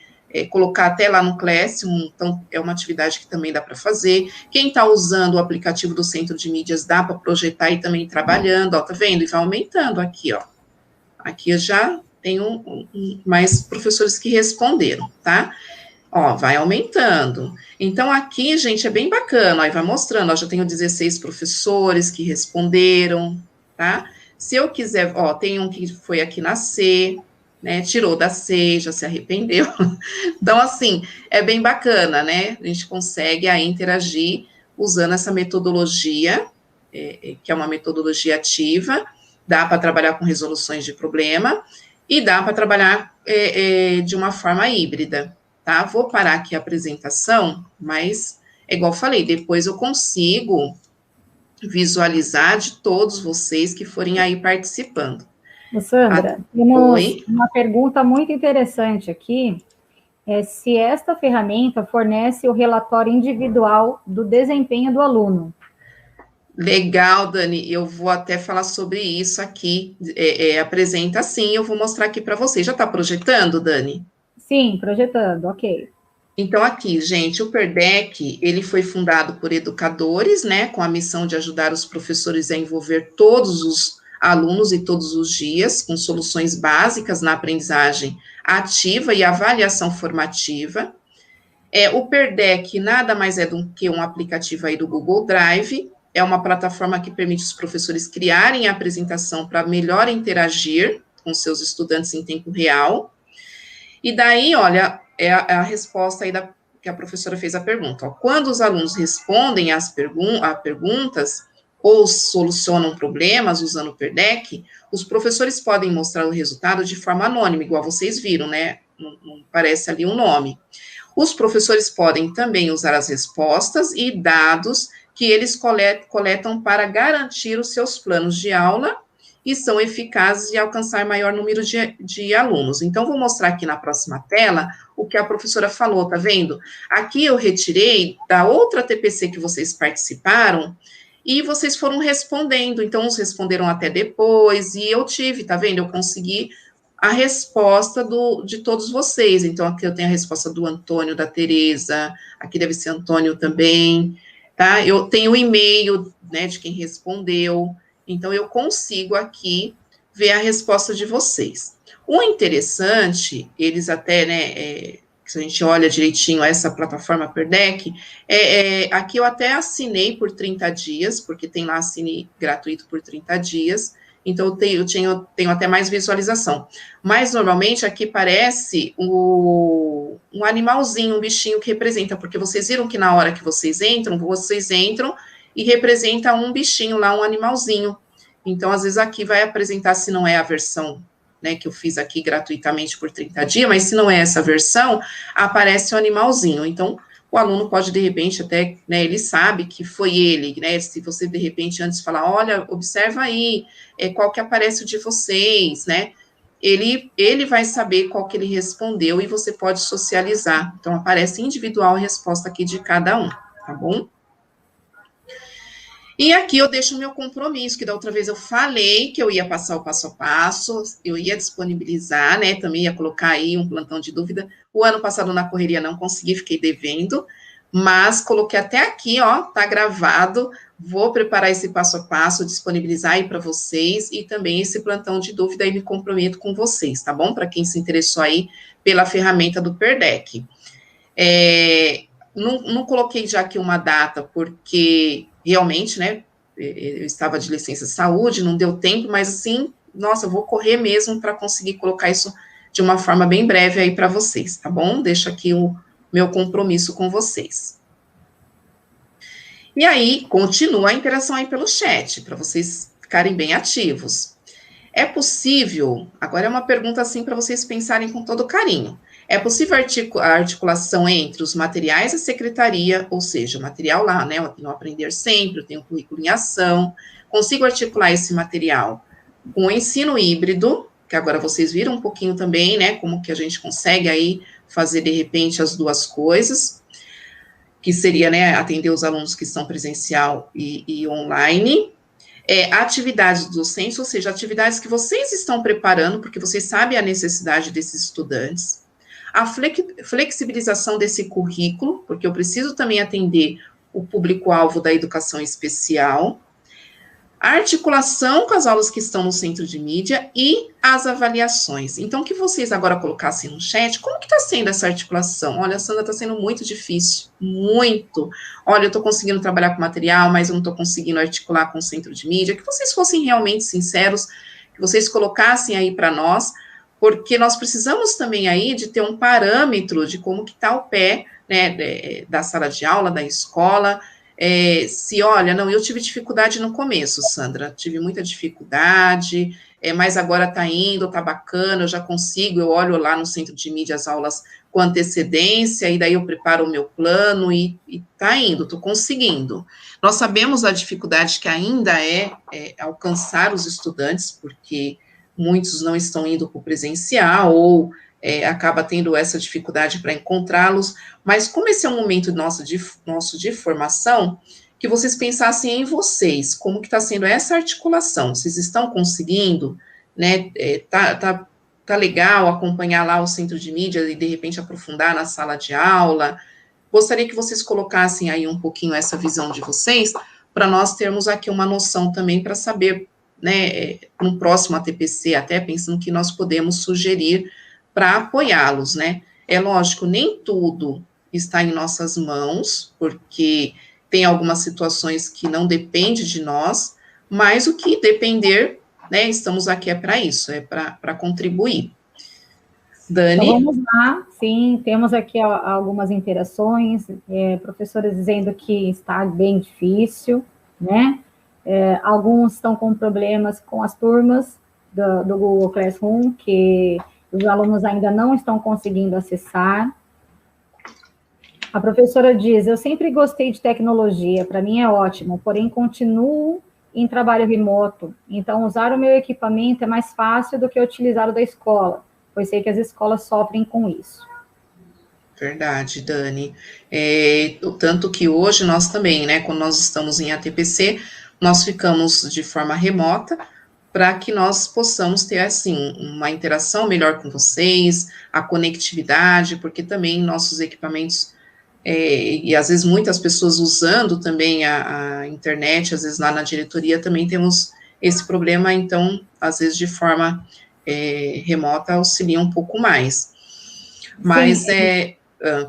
colocar até lá no Classroom, então é uma atividade que também dá para fazer. Quem está usando o aplicativo do Centro de Mídias, dá para projetar e também ir trabalhando, ó, tá vendo? E vai aumentando aqui, ó. Aqui eu já tenho mais professores que responderam, tá? Ó, vai aumentando. Então, aqui, gente, é bem bacana, ó, e vai mostrando, ó, já tenho 16 professores que responderam, tá? Se eu quiser, ó, tem um que foi aqui na C, né? Tirou da C, já se arrependeu. Então, assim, é bem bacana, né? A gente consegue aí interagir usando essa metodologia, que é uma metodologia ativa, dá para trabalhar com resoluções de problema e dá para trabalhar de uma forma híbrida, tá? Vou parar aqui a apresentação, mas, é igual eu falei, depois eu consigo visualizar de todos vocês que forem aí participando. Sandra, temos uma pergunta muito interessante aqui, se esta ferramenta fornece o relatório individual do desempenho do aluno. Legal, Dani, eu vou até falar sobre isso aqui, apresenta sim, eu vou mostrar aqui para vocês. Já está projetando, Dani? Sim, projetando, ok. Então, aqui, gente, o PERDEC, ele foi fundado por educadores, né, com a missão de ajudar os professores a envolver todos os alunos e todos os dias, com soluções básicas na aprendizagem ativa e avaliação formativa. O PERDEC nada mais é do que um aplicativo aí do Google Drive, é uma plataforma que permite os professores criarem a apresentação para melhor interagir com seus estudantes em tempo real. E daí, olha, é a resposta aí que a professora fez a pergunta. Ó, quando os alunos respondem a perguntas ou solucionam problemas usando o PERDEC, os professores podem mostrar o resultado de forma anônima, igual vocês viram, né? Não aparece ali um nome. Os professores podem também usar as respostas e dados que eles coletam para garantir os seus planos de aula e são eficazes e alcançar maior número de alunos. Então, vou mostrar aqui na próxima tela o que a professora falou, tá vendo? Aqui eu retirei da outra TPC que vocês participaram e vocês foram respondendo, então uns responderam até depois, e eu tive, tá vendo? Eu consegui a resposta de todos vocês. Então, aqui eu tenho a resposta do Antônio, da Tereza, aqui deve ser Antônio também, tá? Eu tenho o e-mail, né, de quem respondeu, então eu consigo aqui ver a resposta de vocês. O interessante, eles até, né, se a gente olha direitinho essa plataforma PERDEC, aqui eu até assinei por 30 dias, porque tem lá assine gratuito por 30 dias, então eu tenho até mais visualização. Mas, normalmente, aqui parece um animalzinho, um bichinho que representa, porque vocês viram que na hora que vocês entram e representa um bichinho lá, um animalzinho. Então, às vezes, aqui vai apresentar, se não é a versão, né, que eu fiz aqui gratuitamente por 30 dias, mas se não é essa versão, aparece o animalzinho. Então, o aluno pode, de repente, até, né, ele sabe que foi ele, né, se você, de repente, antes falar, olha, observa aí, qual que aparece o de vocês, né, ele vai saber qual que ele respondeu e você pode socializar. Então, aparece individual a resposta aqui de cada um, tá bom? E aqui eu deixo o meu compromisso, que da outra vez eu falei que eu ia passar o passo a passo, eu ia disponibilizar, né, também ia colocar aí um plantão de dúvida. O ano passado na correria não consegui, fiquei devendo, mas coloquei até aqui, ó, tá gravado, vou preparar esse passo a passo, disponibilizar aí para vocês, e também esse plantão de dúvida aí me comprometo com vocês, tá bom? Para quem se interessou aí pela ferramenta do PERDEC. Não coloquei já aqui uma data, porque realmente, né, eu estava de licença de saúde, não deu tempo, mas assim, nossa, eu vou correr mesmo para conseguir colocar isso de uma forma bem breve aí para vocês, tá bom? Deixo aqui o meu compromisso com vocês. E aí, continua a interação aí pelo chat, para vocês ficarem bem ativos. É possível, agora é uma pergunta assim para vocês pensarem com todo carinho, é possível a articulação entre os materiais da secretaria, ou seja, o material lá, né, eu tenho Aprender Sempre, eu tenho o currículo em ação, consigo articular esse material com o ensino híbrido, que agora vocês viram um pouquinho também, né, como que a gente consegue aí fazer, de repente, as duas coisas, que seria, né, atender os alunos que estão presencial e online. Atividades docentes, ou seja, atividades que vocês estão preparando, porque vocês sabem a necessidade desses estudantes. A flexibilização desse currículo, porque eu preciso também atender o público-alvo da educação especial. A articulação com as aulas que estão no centro de mídia e as avaliações. Então, que vocês agora colocassem no chat, como que está sendo essa articulação? Olha, Sandra, está sendo muito difícil, muito. Olha, eu estou conseguindo trabalhar com material, mas eu não estou conseguindo articular com o centro de mídia. Que vocês fossem realmente sinceros, que vocês colocassem aí para nós porque nós precisamos também aí de ter um parâmetro de como que está o pé, né, da sala de aula, da escola, se, olha, não, eu tive dificuldade no começo, Sandra, tive muita dificuldade, mas agora está indo, está bacana, eu já consigo, eu olho lá no centro de mídia as aulas com antecedência, e daí eu preparo o meu plano, e está indo, estou conseguindo. Nós sabemos a dificuldade que ainda é alcançar os estudantes, porque muitos não estão indo para o presencial, ou acaba tendo essa dificuldade para encontrá-los, mas como esse é um momento nosso de formação, que vocês pensassem em vocês, como que está sendo essa articulação, vocês estão conseguindo, né, tá legal acompanhar lá o centro de mídia e de repente aprofundar na sala de aula. Gostaria que vocês colocassem aí um pouquinho essa visão de vocês, para nós termos aqui uma noção também para saber, né, no próximo ATPC, até pensando que nós podemos sugerir para apoiá-los, né? É lógico, nem tudo está em nossas mãos, porque tem algumas situações que não dependem de nós, mas o que depender, né, estamos aqui para isso, para contribuir. Dani? Então, vamos lá, sim, temos aqui algumas interações, professoras dizendo que está bem difícil, né? Alguns estão com problemas com as turmas do Google Classroom, que os alunos ainda não estão conseguindo acessar. A professora diz, eu sempre gostei de tecnologia, para mim é ótimo, porém continuo em trabalho remoto, então usar o meu equipamento é mais fácil do que utilizar o da escola, pois sei que as escolas sofrem com isso. Verdade, Dani. Tanto que hoje nós também, né, quando nós estamos em ATPC, nós ficamos de forma remota, para que nós possamos ter, assim, uma interação melhor com vocês, a conectividade, porque também nossos equipamentos, e às vezes muitas pessoas usando também a internet, às vezes lá na diretoria também temos esse problema, então, às vezes de forma remota auxilia um pouco mais. Mas,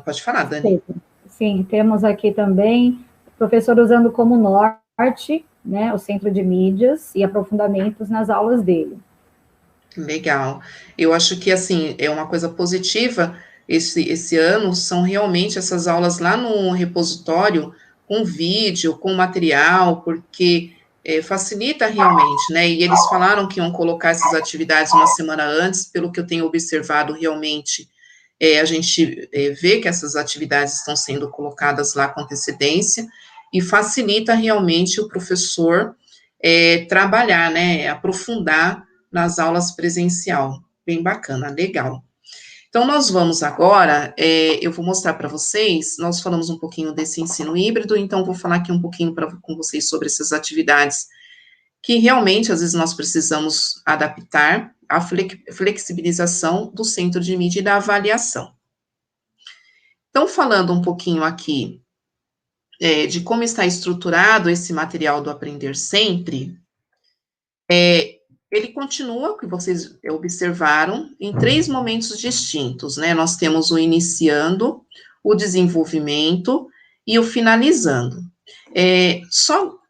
pode falar, Dani. Sim, temos aqui também o professor usando como norte, né, o centro de mídias e aprofundamentos nas aulas dele. Legal. Eu acho que, assim, é uma coisa positiva esse ano, são realmente essas aulas lá no repositório, com vídeo, com material, porque facilita realmente, né, e eles falaram que iam colocar essas atividades uma semana antes, pelo que eu tenho observado, realmente, a gente vê que essas atividades estão sendo colocadas lá com antecedência, e facilita realmente o professor trabalhar, né, aprofundar nas aulas presencial. Bem bacana, legal. Então, nós vamos agora, eu vou mostrar para vocês, nós falamos um pouquinho desse ensino híbrido, então vou falar aqui um pouquinho com vocês sobre essas atividades que realmente, às vezes, nós precisamos adaptar a flexibilização do centro de mídia e da avaliação. Então, falando um pouquinho aqui de como está estruturado esse material do Aprender Sempre, ele continua, o que vocês observaram, em 3 momentos distintos, né? Nós temos o iniciando, o desenvolvimento e o finalizando.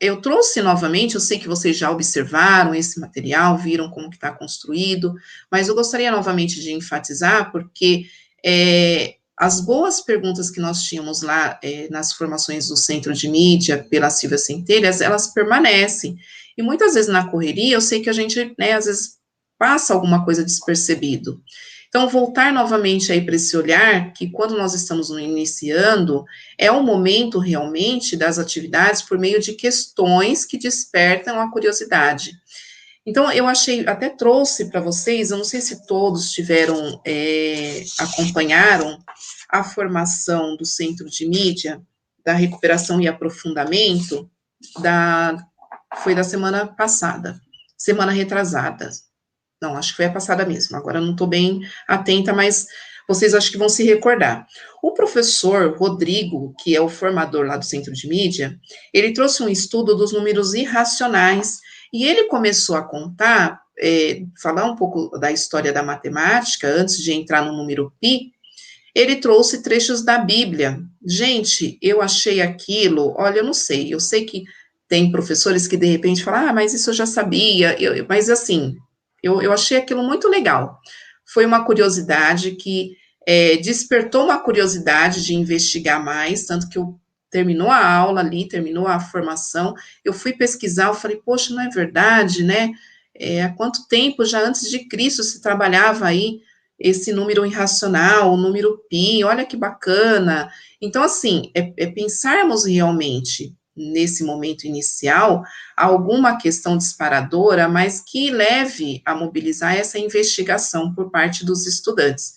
Eu trouxe novamente, eu sei que vocês já observaram esse material, viram como que está construído, mas eu gostaria novamente de enfatizar, porque as boas perguntas que nós tínhamos lá nas formações do Centro de Mídia, pela Silvia Centelhas, elas permanecem. E muitas vezes na correria, eu sei que a gente, né, às vezes passa alguma coisa despercebido. Então, voltar novamente aí para esse olhar, que quando nós estamos iniciando, é o momento realmente das atividades por meio de questões que despertam a curiosidade. Então, eu achei, até trouxe para vocês, eu não sei se todos tiveram, acompanharam a formação do Centro de Mídia, da recuperação e aprofundamento, foi da semana passada, semana retrasada. Não, acho que foi a passada mesmo, agora não estou bem atenta, mas vocês acho que vão se recordar. O professor Rodrigo, que é o formador lá do Centro de Mídia, ele trouxe um estudo dos números irracionais, e ele começou a contar, falar um pouco da história da matemática, antes de entrar no número pi, ele trouxe trechos da Bíblia. Gente, eu achei aquilo, olha, eu não sei, eu sei que tem professores que de repente falam, mas isso eu já sabia, mas assim, eu achei aquilo muito legal, foi uma curiosidade que despertou uma curiosidade de investigar mais, tanto que eu terminou a aula ali, terminou a formação, eu fui pesquisar, eu falei, poxa, não é verdade, né? Há quanto tempo já antes de Cristo se trabalhava aí esse número irracional, o número pi, olha que bacana. Então, assim, pensarmos realmente nesse momento inicial alguma questão disparadora, mas que leve a mobilizar essa investigação por parte dos estudantes.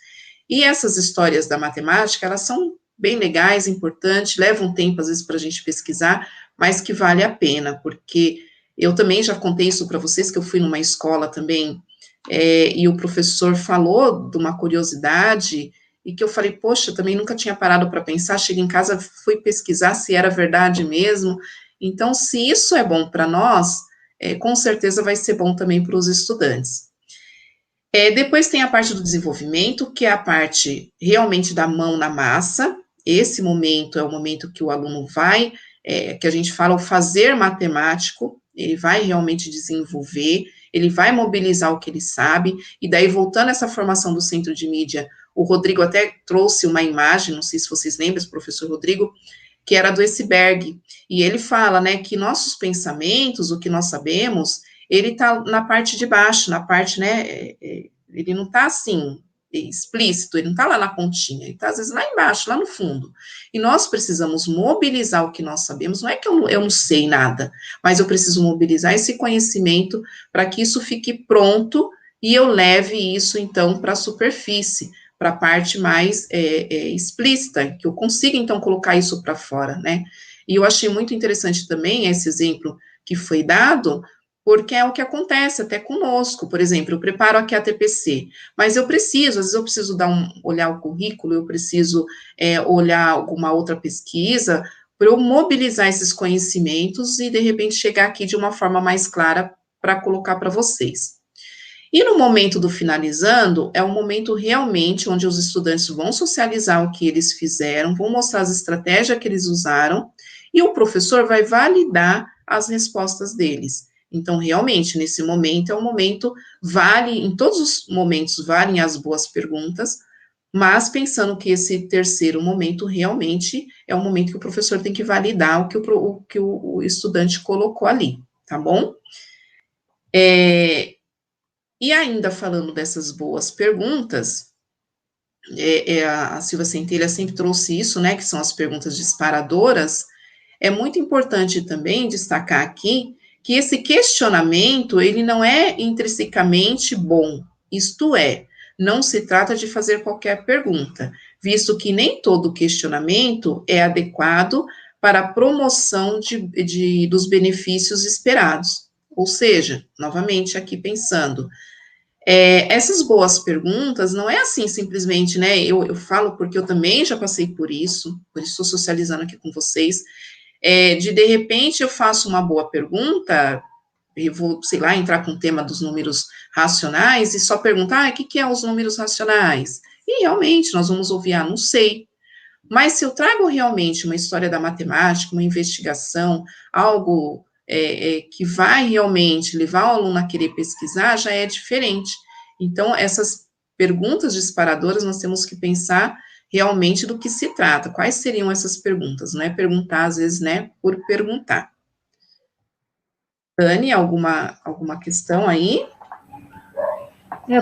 E essas histórias da matemática, elas são bem legais, importantes, levam tempo, às vezes, para a gente pesquisar, mas que vale a pena, porque eu também já contei isso para vocês, que eu fui numa escola também, e o professor falou de uma curiosidade, e que eu falei, poxa, também nunca tinha parado para pensar, cheguei em casa, fui pesquisar se era verdade mesmo. Então, se isso é bom para nós, com certeza vai ser bom também para os estudantes. Depois tem a parte do desenvolvimento, que é a parte realmente da mão na massa. Esse momento é o momento que o aluno vai, que a gente fala o fazer matemático, ele vai realmente desenvolver, ele vai mobilizar o que ele sabe, e daí, voltando a essa formação do centro de mídia, o Rodrigo até trouxe uma imagem, não sei se vocês lembram, o professor Rodrigo, que era do iceberg, e ele fala, né, que nossos pensamentos, o que nós sabemos, ele está na parte de baixo, na parte, né, ele não está assim, explícito, ele não está lá na pontinha, ele está às vezes lá embaixo, lá no fundo, e nós precisamos mobilizar o que nós sabemos, não é que eu não sei nada, mas eu preciso mobilizar esse conhecimento para que isso fique pronto, e eu leve isso, então, para a superfície, para a parte mais explícita, que eu consiga, então, colocar isso para fora, né, e eu achei muito interessante também esse exemplo que foi dado, porque é o que acontece até conosco, por exemplo, eu preparo aqui a TPC, mas eu preciso, às vezes eu preciso olhar o currículo, eu preciso olhar alguma outra pesquisa, para eu mobilizar esses conhecimentos e, de repente, chegar aqui de uma forma mais clara para colocar para vocês. E no momento do finalizando, é um momento realmente onde os estudantes vão socializar o que eles fizeram, vão mostrar as estratégias que eles usaram, e o professor vai validar as respostas deles. Então, realmente, nesse momento, é um momento, em todos os momentos, valem as boas perguntas, mas pensando que esse terceiro momento, realmente, é o momento que o professor tem que validar o que o estudante colocou ali, tá bom? E ainda falando dessas boas perguntas, a Silvia Centelha sempre trouxe isso, né, que são as perguntas disparadoras. É muito importante também destacar aqui que esse questionamento, ele não é intrinsecamente bom, isto é, não se trata de fazer qualquer pergunta, visto que nem todo questionamento é adequado para a promoção dos benefícios esperados. Ou seja, novamente aqui pensando, essas boas perguntas não é assim simplesmente, né? Eu falo porque eu também já passei por isso estou socializando aqui com vocês. De repente eu faço uma boa pergunta, eu vou, sei lá, entrar com o tema dos números racionais e só perguntar, o que é os números racionais? E realmente nós vamos ouvir, não sei. Mas se eu trago realmente uma história da matemática, uma investigação, algo que vai realmente levar o aluno a querer pesquisar, já é diferente. Então, essas perguntas disparadoras, nós temos que pensar realmente do que se trata, quais seriam essas perguntas, não é perguntar, às vezes, né, por perguntar. Dani, alguma questão aí?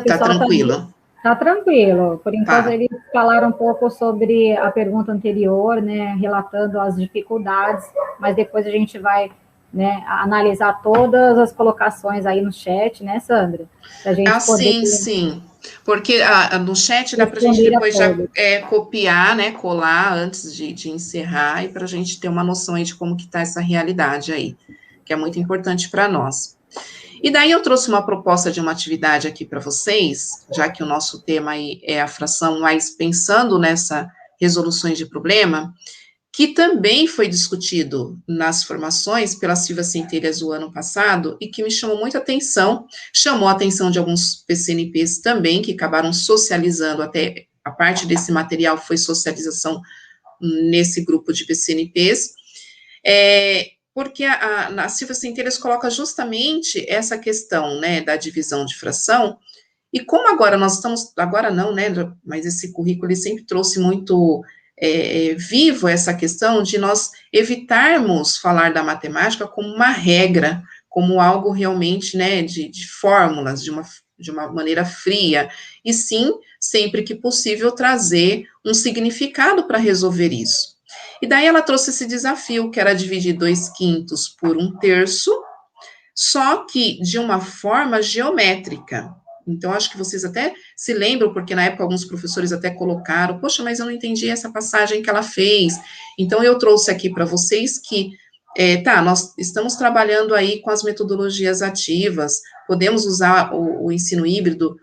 Tá tranquilo? Tá tranquilo. Por enquanto, eles falaram um pouco sobre a pergunta anterior, né, relatando as dificuldades, mas depois a gente vai, né, analisar todas as colocações aí no chat, né, Sandra? Pra gente poder... sim. Porque no chat dá para a gente depois já copiar, né, colar antes de encerrar e para a gente ter uma noção aí de como que está essa realidade aí, que é muito importante para nós. E daí eu trouxe uma proposta de uma atividade aqui para vocês, já que o nosso tema aí é a fração, mas pensando nessa resoluções de problema, que também foi discutido nas formações pela Silvia Centelhas o ano passado, e que me chamou muita atenção, chamou a atenção de alguns PCNPs também, que acabaram socializando, até a parte desse material foi socialização nesse grupo de PCNPs, porque a Silvia Centelhas coloca justamente essa questão, né, da divisão de fração, E como agora nós estamos, agora não, né, mas esse currículo ele sempre trouxe muito vivo essa questão de nós evitarmos falar da matemática como uma regra, como algo realmente, né, de fórmulas, de uma maneira fria, e sim, sempre que possível, trazer um significado para resolver isso. E daí ela trouxe esse desafio, que era dividir 2/5 por 1/3, só que de uma forma geométrica. Então, acho que vocês até se lembram, porque na época alguns professores até colocaram, poxa, mas eu não entendi essa passagem que ela fez. Então, eu trouxe aqui para vocês que, nós estamos trabalhando aí com as metodologias ativas, podemos usar o ensino híbrido,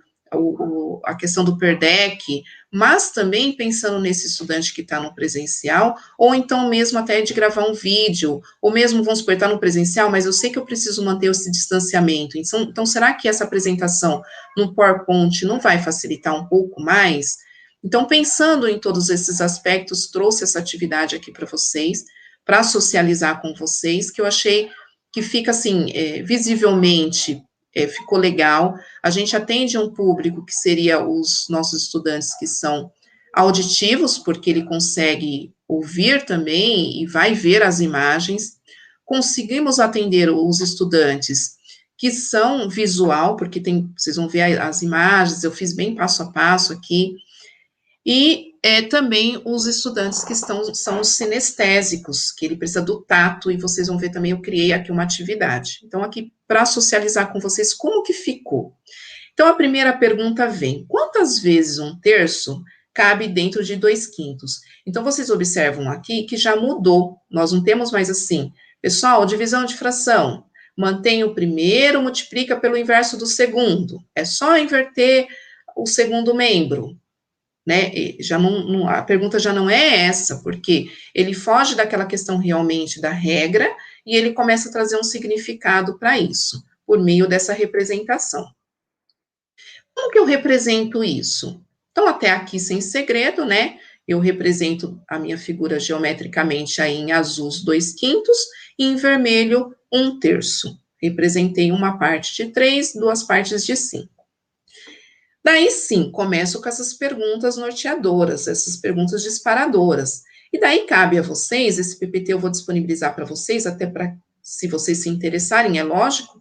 a questão do PERDEC, mas também pensando nesse estudante que está no presencial, ou então mesmo até de gravar um vídeo, ou mesmo, vamos supor, está no presencial, mas eu sei que eu preciso manter esse distanciamento, então será que essa apresentação no PowerPoint não vai facilitar um pouco mais? Então, pensando em todos esses aspectos, trouxe essa atividade aqui para vocês, para socializar com vocês, que eu achei que fica, assim, visivelmente, ficou legal. A gente atende um público que seria os nossos estudantes que são auditivos, porque ele consegue ouvir também e vai ver as imagens. Conseguimos atender os estudantes que são visual, porque vocês vão ver as imagens, eu fiz bem passo a passo aqui, e também os estudantes que são os sinestésicos, que ele precisa do tato, e vocês vão ver também, eu criei aqui uma atividade. Então, aqui, para socializar com vocês, como que ficou? Então, a primeira pergunta vem, quantas vezes 1/3 cabe dentro de 2/5? Então, vocês observam aqui que já mudou, nós não temos mais assim, pessoal, divisão de fração, mantém o primeiro, multiplica pelo inverso do segundo, é só inverter o segundo membro, né, já não, a pergunta já não é essa, porque ele foge daquela questão realmente da regra, e ele começa a trazer um significado para isso, por meio dessa representação. Como que eu represento isso? Então, até aqui, sem segredo, né, eu represento a minha figura geometricamente aí em azul 2/5, e em vermelho 1/3. Representei uma parte de 3, duas partes de 5. Daí sim, começo com essas perguntas norteadoras, essas perguntas disparadoras. E daí cabe a vocês, esse PPT eu vou disponibilizar para vocês, até para, se vocês se interessarem, é lógico,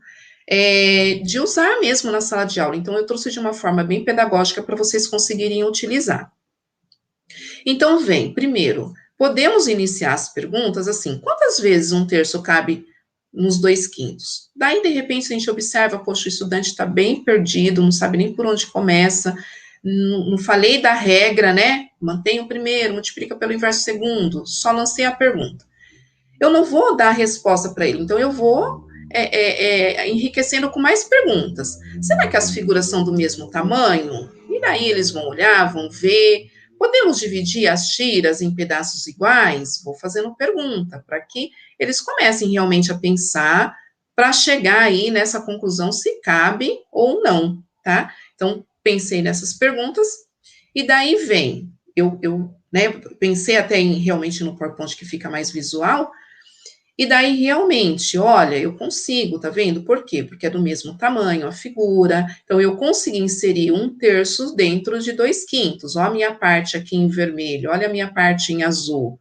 de usar mesmo na sala de aula. Então, eu trouxe de uma forma bem pedagógica para vocês conseguirem utilizar. Então, vem, primeiro, podemos iniciar as perguntas assim, quantas vezes 1/3 cabe nos 2/5? Daí, de repente, a gente observa, poxa, o estudante está bem perdido, não sabe nem por onde começa, não falei da regra, né? Mantém o primeiro, multiplica pelo inverso segundo, só lancei a pergunta. Eu não vou dar a resposta para ele, então eu vou enriquecendo com mais perguntas. Será que as figuras são do mesmo tamanho? E daí eles vão olhar, vão ver. Podemos dividir as tiras em pedaços iguais? Vou fazendo pergunta, para que eles comecem realmente a pensar, para chegar aí nessa conclusão se cabe ou não, tá? Então, pensei nessas perguntas, e daí vem, né, pensei até realmente no PowerPoint que fica mais visual, e daí, realmente, olha, eu consigo, tá vendo? Por quê? Porque é do mesmo tamanho a figura, então eu consegui inserir 1/3 dentro de 2/5. Olha a minha parte aqui em vermelho, olha a minha parte em azul.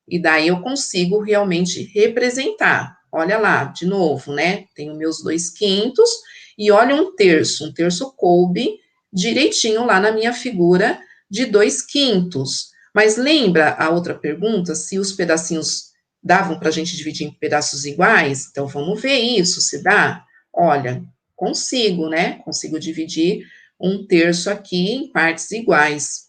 E daí eu consigo realmente representar. Olha lá, de novo, né? Tenho meus 2/5 e olha 1/3. 1/3 coube direitinho lá na minha figura de 2/5. Mas lembra a outra pergunta, se os pedacinhos davam para a gente dividir em pedaços iguais? Então, vamos ver isso, se dá? Olha, consigo, né? Consigo dividir 1/3 aqui em partes iguais.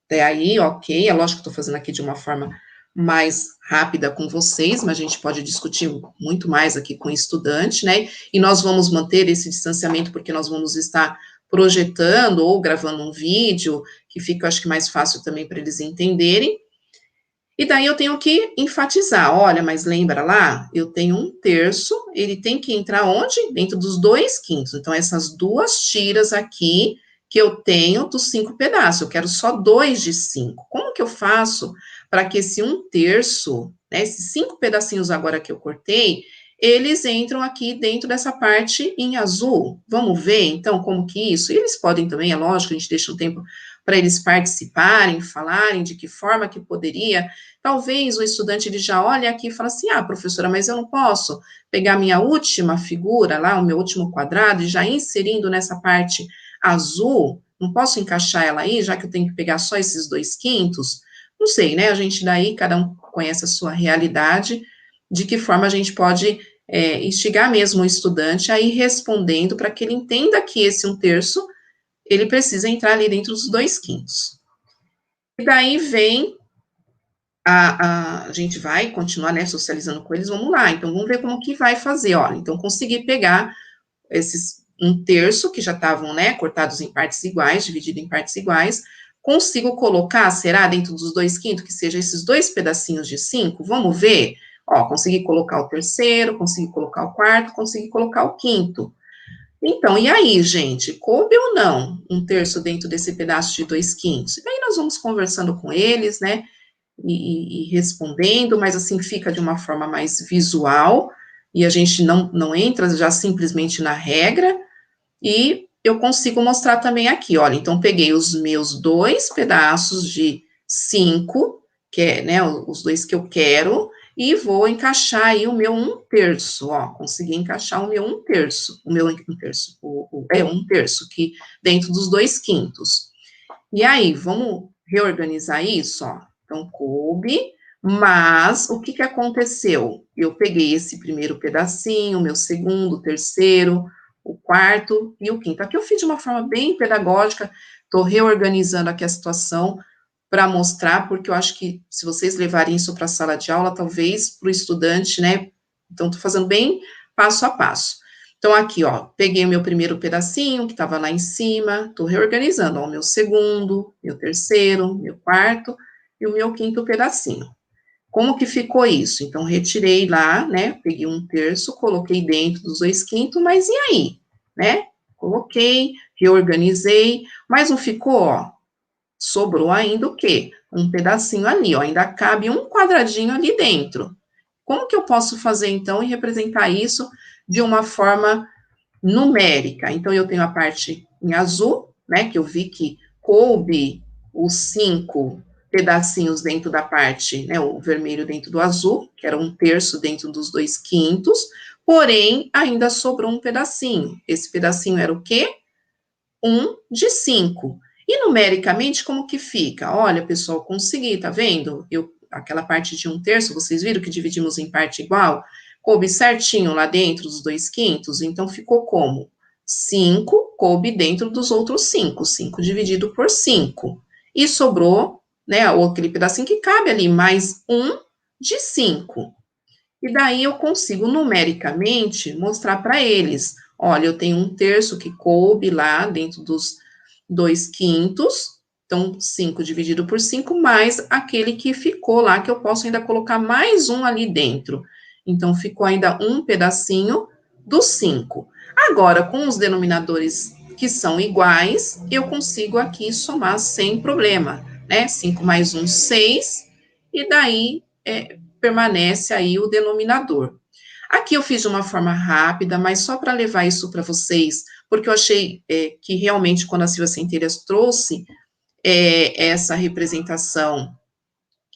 Até aí, ok, é lógico que estou fazendo aqui de uma forma mais rápida com vocês, mas a gente pode discutir muito mais aqui com o estudante, né? E nós vamos manter esse distanciamento, porque nós vamos estar projetando ou gravando um vídeo, que fica, eu acho que mais fácil também para eles entenderem. E daí eu tenho que enfatizar, olha, mas lembra lá, eu tenho 1/3, ele tem que entrar onde? Dentro dos 2/5. Então, essas duas tiras aqui que eu tenho dos 5 pedaços, eu quero só 2 de 5. Como que eu faço para que esse 1/3, né, esses 5 pedacinhos agora que eu cortei, eles entram aqui dentro dessa parte em azul. Vamos ver, então, como que isso? E eles podem também, é lógico, a gente deixa um tempo para eles participarem, falarem de que forma que poderia. Talvez o estudante, ele já olha aqui e fala assim, ah, professora, mas eu não posso pegar minha última figura lá, o meu último quadrado, e já inserindo nessa parte azul, não posso encaixar ela aí, já que eu tenho que pegar só esses 2/5? Não sei, né, a gente daí, cada um conhece a sua realidade, de que forma a gente pode instigar mesmo o estudante a ir respondendo para que ele entenda que esse 1/3 ele precisa entrar ali dentro dos 2/5. E daí vem a gente vai continuar, né, socializando com eles, vamos lá, então vamos ver como que vai fazer, olha, então consegui pegar esses 1/3 que já estavam, né, cortados em partes iguais, dividido em partes iguais, consigo colocar, será, dentro dos 2/5, que seja esses 2 pedacinhos de 5, vamos ver? Ó, consegui colocar o terceiro, consegui colocar o quarto, consegui colocar o quinto. Então, e aí, gente, coube ou não 1/3 dentro desse pedaço de 2/5? E daí nós vamos conversando com eles, né, e respondendo, mas assim fica de uma forma mais visual, e a gente não entra já simplesmente na regra, e eu consigo mostrar também aqui, olha, então peguei os meus 2 pedaços de 5, que é, né, os 2 que eu quero, e vou encaixar aí o meu 1/3, ó, consegui encaixar o meu 1/3, o meu 1/3, 1/3, que dentro dos 2/5. E aí, vamos reorganizar isso, ó, então coube, mas o que que aconteceu? Eu peguei esse primeiro pedacinho, o meu segundo, o terceiro, o quarto e o quinto. Aqui eu fiz de uma forma bem pedagógica, estou reorganizando aqui a situação para mostrar, porque eu acho que se vocês levarem isso para a sala de aula, talvez para o estudante, né? Então, estou fazendo bem passo a passo. Então, aqui, ó, peguei o meu primeiro pedacinho, que estava lá em cima, estou reorganizando, ó, o meu segundo, meu terceiro, meu quarto e o meu quinto pedacinho. Como que ficou isso? Então, retirei lá, né, peguei 1/3, coloquei dentro dos 2/5, mas e aí? Né? Coloquei, reorganizei, mas não ficou, ó, sobrou ainda o quê? Um pedacinho ali, ó, ainda cabe um quadradinho ali dentro. Como que eu posso fazer, então, e representar isso de uma forma numérica? Então, eu tenho a parte em azul, né, que eu vi que coube os 5 pedacinhos dentro da parte, né, o vermelho dentro do azul, que era 1/3 dentro dos 2/5, porém, ainda sobrou um pedacinho. Esse pedacinho era o quê? 1/5. E numericamente, como que fica? Olha, pessoal, consegui, tá vendo? Aquela parte de 1/3, vocês viram que dividimos em parte igual? Coube certinho lá dentro dos 2/5, então ficou como? 5 coube dentro dos outros 5, 5 dividido por 5. E sobrou, né, aquele pedacinho que cabe ali, mais 1/5. E daí eu consigo numericamente mostrar para eles, olha, eu tenho 1/3 que coube lá dentro dos 2/5, então 5 dividido por 5, mais aquele que ficou lá, que eu posso ainda colocar mais um ali dentro. Então, ficou ainda um pedacinho dos 5. Agora, com os denominadores que são iguais, eu consigo aqui somar sem problema, né? 5 mais 1, 6, e daí permanece aí o denominador. Aqui eu fiz de uma forma rápida, mas só para levar isso para vocês, porque eu achei que realmente quando a Silvia Centelhas trouxe essa representação,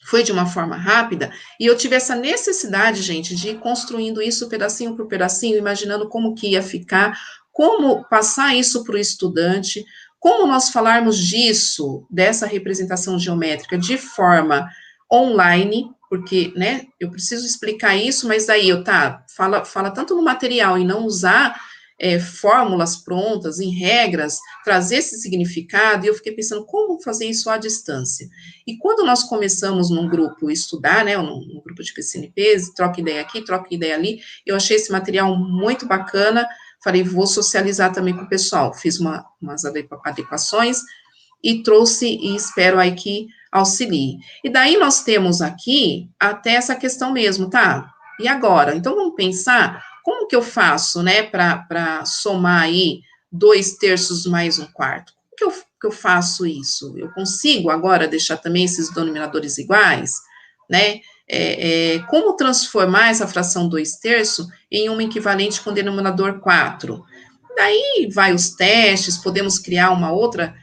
foi de uma forma rápida, e eu tive essa necessidade, gente, de ir construindo isso pedacinho por pedacinho, imaginando como que ia ficar, como passar isso para o estudante, como nós falarmos disso, dessa representação geométrica, de forma online, porque, né, eu preciso explicar isso, mas daí fala tanto no material e não usar fórmulas prontas, em regras, trazer esse significado, e eu fiquei pensando, como fazer isso à distância? E quando nós começamos num grupo estudar, né, num grupo de PCNPs, troca ideia aqui, troca ideia ali, eu achei esse material muito bacana, falei, vou socializar também com o pessoal, fiz umas adequações, e trouxe, e espero aí que auxilie. E daí nós temos aqui até essa questão mesmo, tá? E agora? Então, vamos pensar, como que eu faço, né, para somar aí 2/3 mais 1/4? Como que eu faço isso? Eu consigo agora deixar também esses denominadores iguais, né? como transformar essa fração 2/3 em uma equivalente com denominador 4. Daí vai os testes, podemos criar uma outra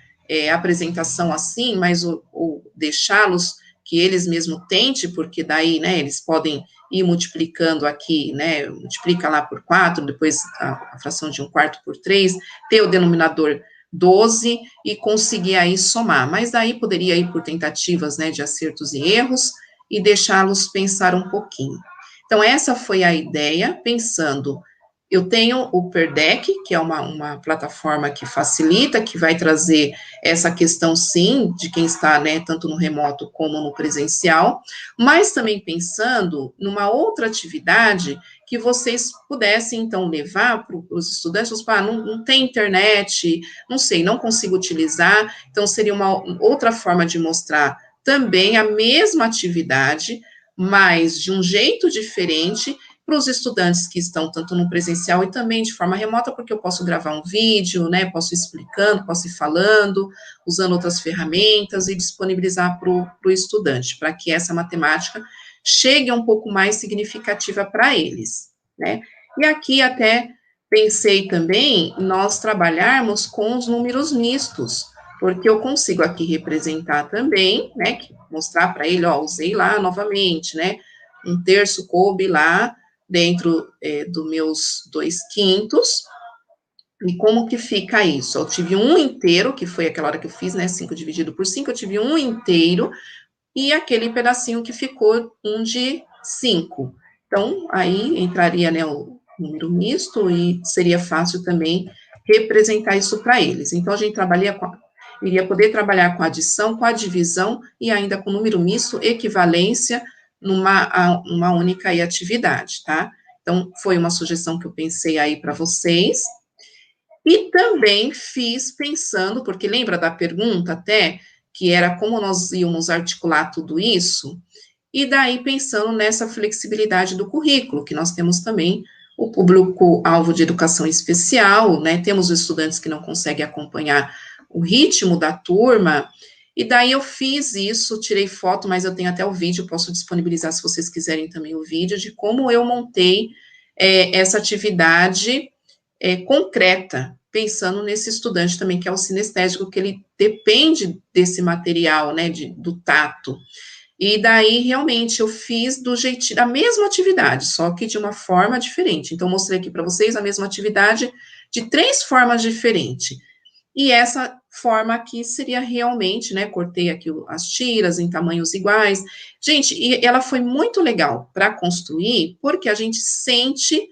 apresentação assim, mas ou deixá-los que eles mesmos tentem, porque daí, né, eles podem ir multiplicando aqui, né, multiplica lá por 4, depois a fração de 1/4 por 3, ter o denominador 12 e conseguir aí somar, mas daí poderia ir por tentativas, né, de acertos e erros e deixá-los pensar um pouquinho. Então, essa foi a ideia, pensando, eu tenho o Perdec, que é uma plataforma que facilita, que vai trazer essa questão, sim, de quem está, né, tanto no remoto como no presencial, mas também pensando numa outra atividade que vocês pudessem, então, levar para os estudantes, não tem internet, não sei, não consigo utilizar, então seria uma outra forma de mostrar também a mesma atividade, mas de um jeito diferente, para os estudantes que estão tanto no presencial e também de forma remota, porque eu posso gravar um vídeo, né, posso ir explicando, posso ir falando, usando outras ferramentas e disponibilizar para o estudante, para que essa matemática chegue um pouco mais significativa para eles, né. E aqui até pensei também nós trabalharmos com os números mistos, porque eu consigo aqui representar também, né, mostrar para ele, ó, usei lá novamente, né, 1/3 coube lá, dentro dos meus 2/5, e como que fica isso? Eu tive um inteiro, que foi aquela hora que eu fiz, né, 5 dividido por 5, eu tive um inteiro, e aquele pedacinho que ficou 1 de 5. Então, aí entraria, né, o número misto, e seria fácil também representar isso para eles. Então, a gente iria poder trabalhar com a adição, com a divisão, e ainda com número misto, equivalência, uma única aí atividade, tá? Então, foi uma sugestão que eu pensei aí para vocês, e também fiz pensando, porque lembra da pergunta até, que era como nós íamos articular tudo isso, e daí pensando nessa flexibilidade do currículo, que nós temos também o público-alvo de educação especial, né, temos estudantes que não conseguem acompanhar o ritmo da turma, e daí eu fiz isso, tirei foto, mas eu tenho até o vídeo, posso disponibilizar se vocês quiserem também o vídeo, de como eu montei essa atividade concreta, pensando nesse estudante também, que é o sinestésico, que ele depende desse material, né, do tato. E daí, realmente, eu fiz do jeitinho, a mesma atividade, só que de uma forma diferente. Então, mostrei aqui para vocês a mesma atividade de 3 formas diferentes. E essa forma aqui seria realmente, né, cortei aqui as tiras em tamanhos iguais. Gente, e ela foi muito legal para construir, porque a gente sente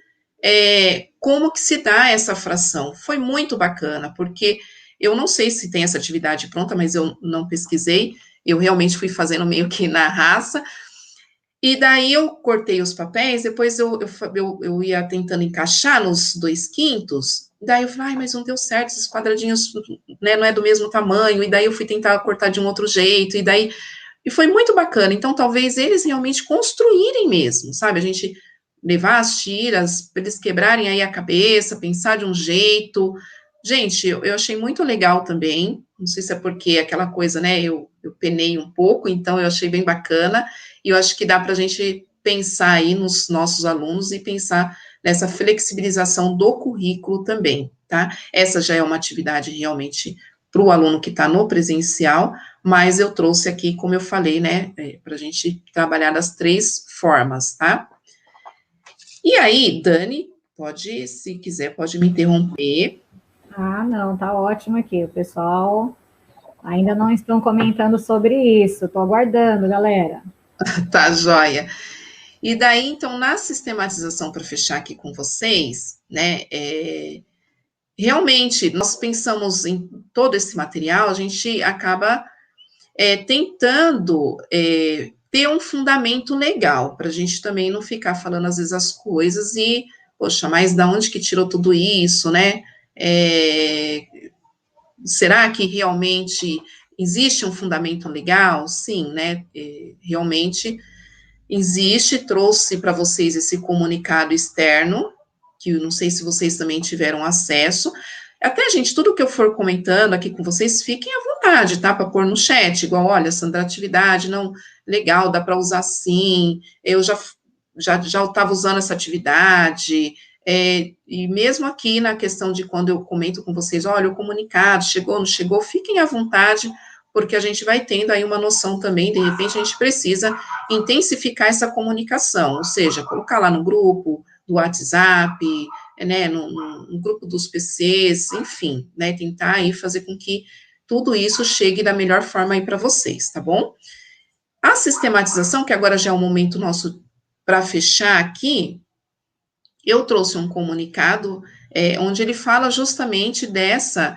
como que se dá essa fração. Foi muito bacana, porque eu não sei se tem essa atividade pronta, mas eu não pesquisei, eu realmente fui fazendo meio que na raça, e daí eu cortei os papéis, depois eu ia tentando encaixar nos 2/5, daí eu falei, ai, mas não deu certo, esses quadradinhos, né, não é do mesmo tamanho, e daí eu fui tentar cortar de um outro jeito, e foi muito bacana. Então, talvez eles realmente construírem mesmo, sabe, a gente levar as tiras, para eles quebrarem aí a cabeça, pensar de um jeito. Gente, eu achei muito legal também, não sei se é porque aquela coisa, né, eu penei um pouco, então eu achei bem bacana, e eu acho que dá para a gente pensar aí nos nossos alunos e pensar nessa flexibilização do currículo também, tá? Essa já é uma atividade realmente para o aluno que está no presencial, mas eu trouxe aqui, como eu falei, né, para a gente trabalhar das 3 formas, tá? E aí, Dani, se quiser, pode me interromper. Ah, não, tá ótimo aqui. O pessoal ainda não estão comentando sobre isso. Estou aguardando, galera. Tá, joia. E daí, então, na sistematização, para fechar aqui com vocês, né, realmente, nós pensamos em todo esse material, a gente acaba tentando ter um fundamento legal, para a gente também não ficar falando, às vezes, as coisas e, poxa, mas da onde que tirou tudo isso, né? Será que realmente existe um fundamento legal? Sim, né? Realmente existe, trouxe para vocês esse comunicado externo, que eu não sei se vocês também tiveram acesso. Até, gente, tudo que eu for comentando aqui com vocês, fiquem à vontade, tá? Para pôr no chat, igual, olha, Sandra, atividade, não, legal, dá para usar sim, eu já estava usando essa atividade, e mesmo aqui na questão de quando eu comento com vocês, olha, o comunicado chegou, não chegou, fiquem à vontade, porque a gente vai tendo aí uma noção também, de repente a gente precisa intensificar essa comunicação, ou seja, colocar lá no grupo, do WhatsApp, né, no grupo dos PCs, enfim, né, tentar aí fazer com que tudo isso chegue da melhor forma aí para vocês, tá bom? A sistematização, que agora já é o momento nosso para fechar aqui, eu trouxe um comunicado onde ele fala justamente dessa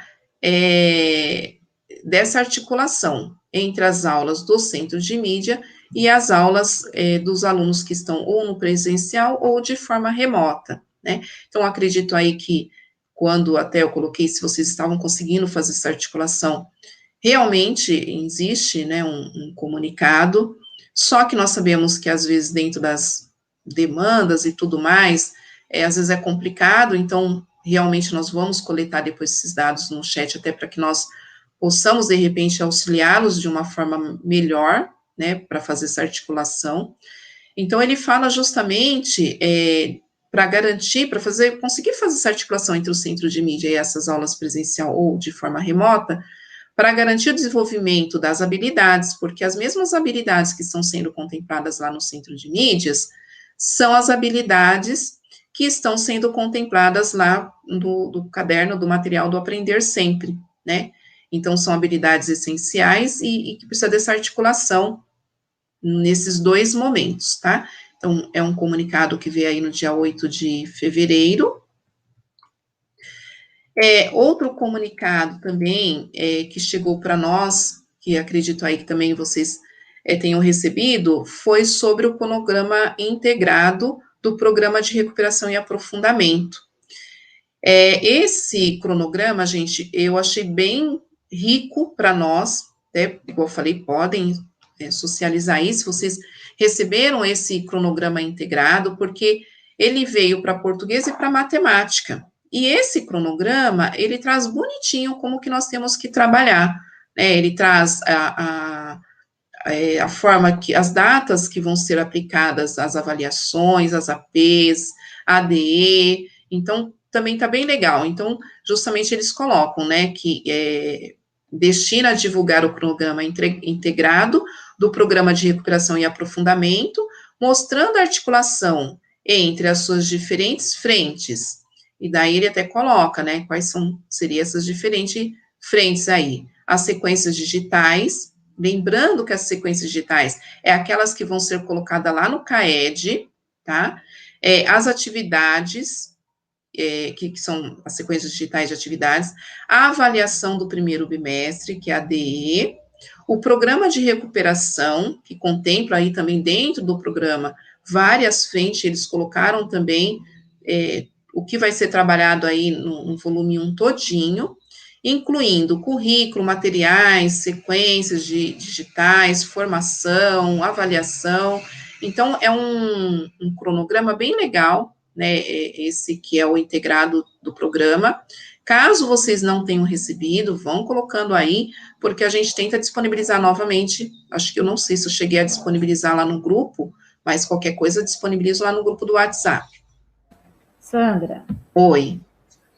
articulação entre as aulas do centro de mídia e as aulas dos alunos que estão ou no presencial ou de forma remota, né? Então, acredito aí que, quando até eu coloquei, se vocês estavam conseguindo fazer essa articulação, realmente existe, né, um comunicado, só que nós sabemos que, às vezes, dentro das demandas e tudo mais, às vezes é complicado, então, realmente, nós vamos coletar depois esses dados no chat, até para que nós possamos, de repente, auxiliá-los de uma forma melhor, né, para fazer essa articulação. Então, ele fala justamente para garantir, para conseguir fazer essa articulação entre o centro de mídia e essas aulas presencial ou de forma remota, para garantir o desenvolvimento das habilidades, porque as mesmas habilidades que estão sendo contempladas lá no centro de mídias são as habilidades que estão sendo contempladas lá do caderno, do material do Aprender Sempre, né? Então, são habilidades essenciais e que precisa dessa articulação nesses dois momentos, tá? Então, é um comunicado que veio aí no dia 8 de fevereiro. Outro comunicado também que chegou para nós, que acredito aí que também vocês tenham recebido, foi sobre o cronograma integrado do Programa de Recuperação e Aprofundamento. Esse cronograma, gente, eu achei bem rico para nós, igual eu falei, podem socializar aí, se vocês receberam esse cronograma integrado, porque ele veio para português e para matemática. E esse cronograma, ele traz bonitinho como que nós temos que trabalhar, né? Ele traz a forma que, as datas que vão ser aplicadas às avaliações, as APs, ADE, então, também está bem legal. Então, justamente eles colocam, né, que destina a divulgar o cronograma integrado do Programa de Recuperação e Aprofundamento, mostrando a articulação entre as suas diferentes frentes, e daí ele até coloca, né, quais seriam essas diferentes frentes aí, as sequências digitais, lembrando que as sequências digitais aquelas que vão ser colocadas lá no CAED, tá? As atividades, que são as sequências digitais de atividades, a avaliação do primeiro bimestre, que é a DE, o programa de recuperação, que contempla aí também dentro do programa várias frentes, eles colocaram também o que vai ser trabalhado aí no volume 1 todinho, incluindo currículo, materiais, sequências digitais, formação, avaliação. Então, é um cronograma bem legal, né, esse que é o integrado do programa. Caso vocês não tenham recebido, vão colocando aí, porque a gente tenta disponibilizar novamente, acho que eu não sei se eu cheguei a disponibilizar lá no grupo, mas qualquer coisa eu disponibilizo lá no grupo do WhatsApp. Sandra. Oi.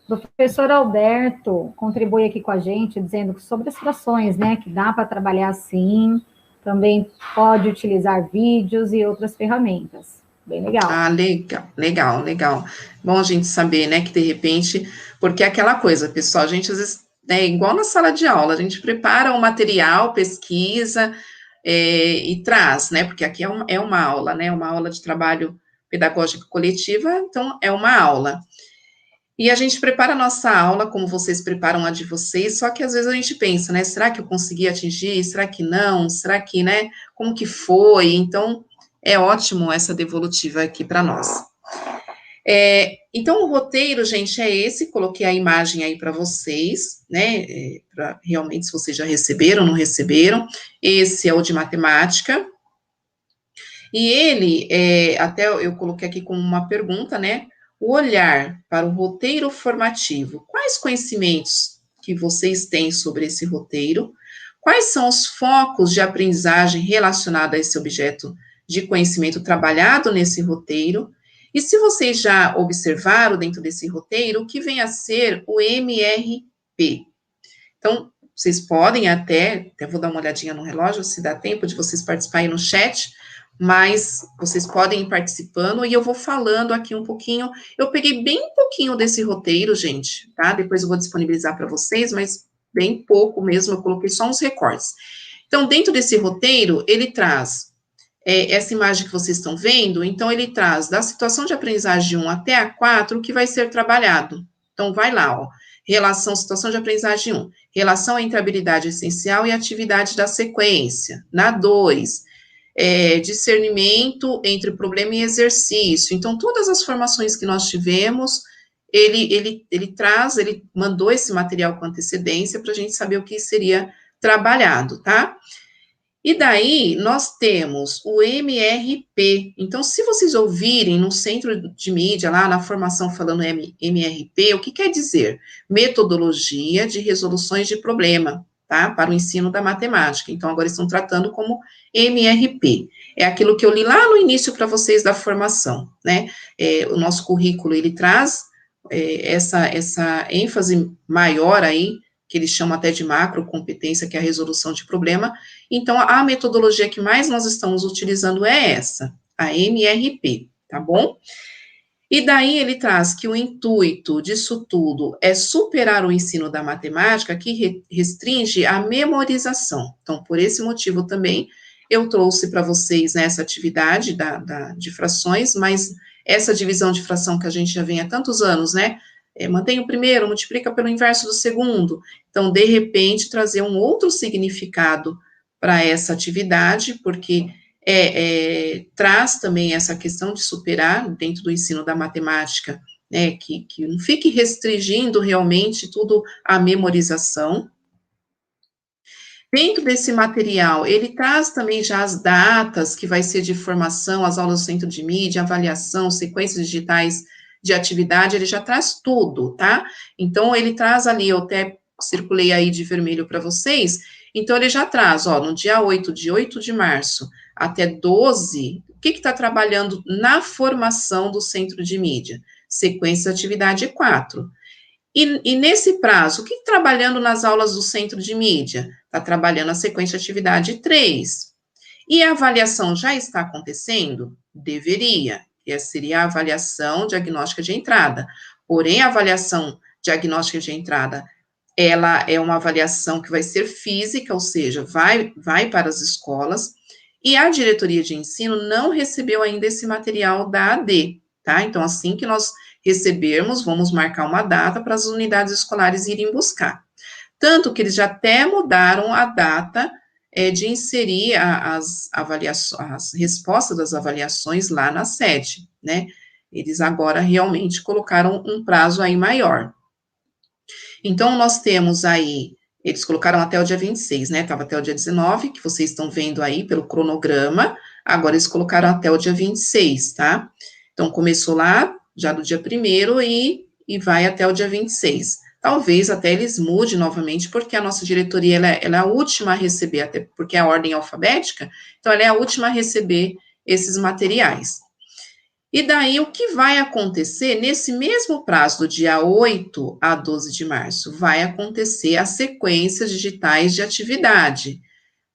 O professor Alberto contribui aqui com a gente, dizendo sobre as frações, né, que dá para trabalhar assim, também pode utilizar vídeos e outras ferramentas. Bem legal. Ah, legal. Bom a gente saber, né, que de repente, porque é aquela coisa, pessoal, a gente às vezes, igual na sala de aula, a gente prepara um material, pesquisa, e traz, né, porque aqui é uma aula, né, uma aula de trabalho pedagógico coletiva, então é uma aula. E a gente prepara a nossa aula, como vocês preparam a de vocês, só que às vezes a gente pensa, né, será que eu consegui atingir, será que não, será que, né, como que foi, então é ótimo essa devolutiva aqui para nós. Então, o roteiro, gente, é esse, coloquei a imagem aí para vocês, né, para realmente, se vocês já receberam ou não receberam, esse é o de matemática, e ele, até eu coloquei aqui como uma pergunta, né, o olhar para o roteiro formativo, quais conhecimentos que vocês têm sobre esse roteiro, quais são os focos de aprendizagem relacionados a esse objeto de conhecimento trabalhado nesse roteiro, e se vocês já observaram dentro desse roteiro, o que vem a ser o MRP. Então, vocês podem até vou dar uma olhadinha no relógio, se dá tempo de vocês participarem no chat, mas vocês podem ir participando, e eu vou falando aqui um pouquinho, eu peguei bem pouquinho desse roteiro, gente, tá? Depois eu vou disponibilizar para vocês, mas bem pouco mesmo, eu coloquei só uns recortes. Então, dentro desse roteiro, ele traz essa imagem que vocês estão vendo, então ele traz da situação de aprendizagem 1 até a 4, o que vai ser trabalhado. Então, vai lá, ó, situação de aprendizagem 1, relação entre habilidade essencial e atividade da sequência. Na 2, discernimento entre problema e exercício. Então, todas as formações que nós tivemos, ele mandou esse material com antecedência para a gente saber o que seria trabalhado, tá? E daí, nós temos o MRP. Então, se vocês ouvirem no centro de mídia, lá na formação falando MRP, o que quer dizer? Metodologia de resoluções de problema, tá? Para o ensino da matemática. Então, agora estão tratando como MRP. É aquilo que eu li lá no início para vocês da formação, né? O nosso currículo, ele traz essa ênfase maior aí, que eles chamam até de macrocompetência, que é a resolução de problema. Então, a metodologia que mais nós estamos utilizando é essa, a MRP, tá bom? E daí ele traz que o intuito disso tudo é superar o ensino da matemática, que restringe a memorização. Então, por esse motivo também, eu trouxe para vocês nessa atividade de frações, mas essa divisão de fração que a gente já vem há tantos anos, né? Mantém o primeiro, multiplica pelo inverso do segundo. Então, de repente, trazer um outro significado para essa atividade, porque traz também essa questão de superar dentro do ensino da matemática, né, que não fique restringindo realmente tudo à memorização. Dentro desse material, ele traz também já as datas que vai ser de formação, as aulas do centro de mídia, avaliação, sequências digitais de atividade, ele já traz tudo, tá? Então, ele traz ali, eu até circulei aí de vermelho para vocês, então ele já traz, ó, no dia 8 de março até 12, o que está trabalhando na formação do centro de mídia? Sequência de atividade 4. E nesse prazo, o que trabalhando nas aulas do centro de mídia? Está trabalhando a sequência de atividade 3. E a avaliação já está acontecendo? Deveria. Essa seria a avaliação diagnóstica de entrada. Porém, a avaliação diagnóstica de entrada, ela é uma avaliação que vai ser física, ou seja, vai para as escolas, e a diretoria de ensino não recebeu ainda esse material da AD, tá? Então, assim que nós recebermos, vamos marcar uma data para as unidades escolares irem buscar. Tanto que eles já até mudaram a data de inserir as respostas das avaliações lá na sede, né? Eles agora realmente colocaram um prazo aí maior. Então, nós temos aí, eles colocaram até o dia 26, né? Estava até o dia 19, que vocês estão vendo aí pelo cronograma, agora eles colocaram até o dia 26, tá? Então, começou lá, já do dia 1º e vai até o dia 26. Talvez até eles mudem novamente, porque a nossa diretoria, ela é a última a receber, até porque é a ordem alfabética, então ela é a última a receber esses materiais. E daí, o que vai acontecer, nesse mesmo prazo, do dia 8 a 12 de março, vai acontecer as sequências digitais de atividade.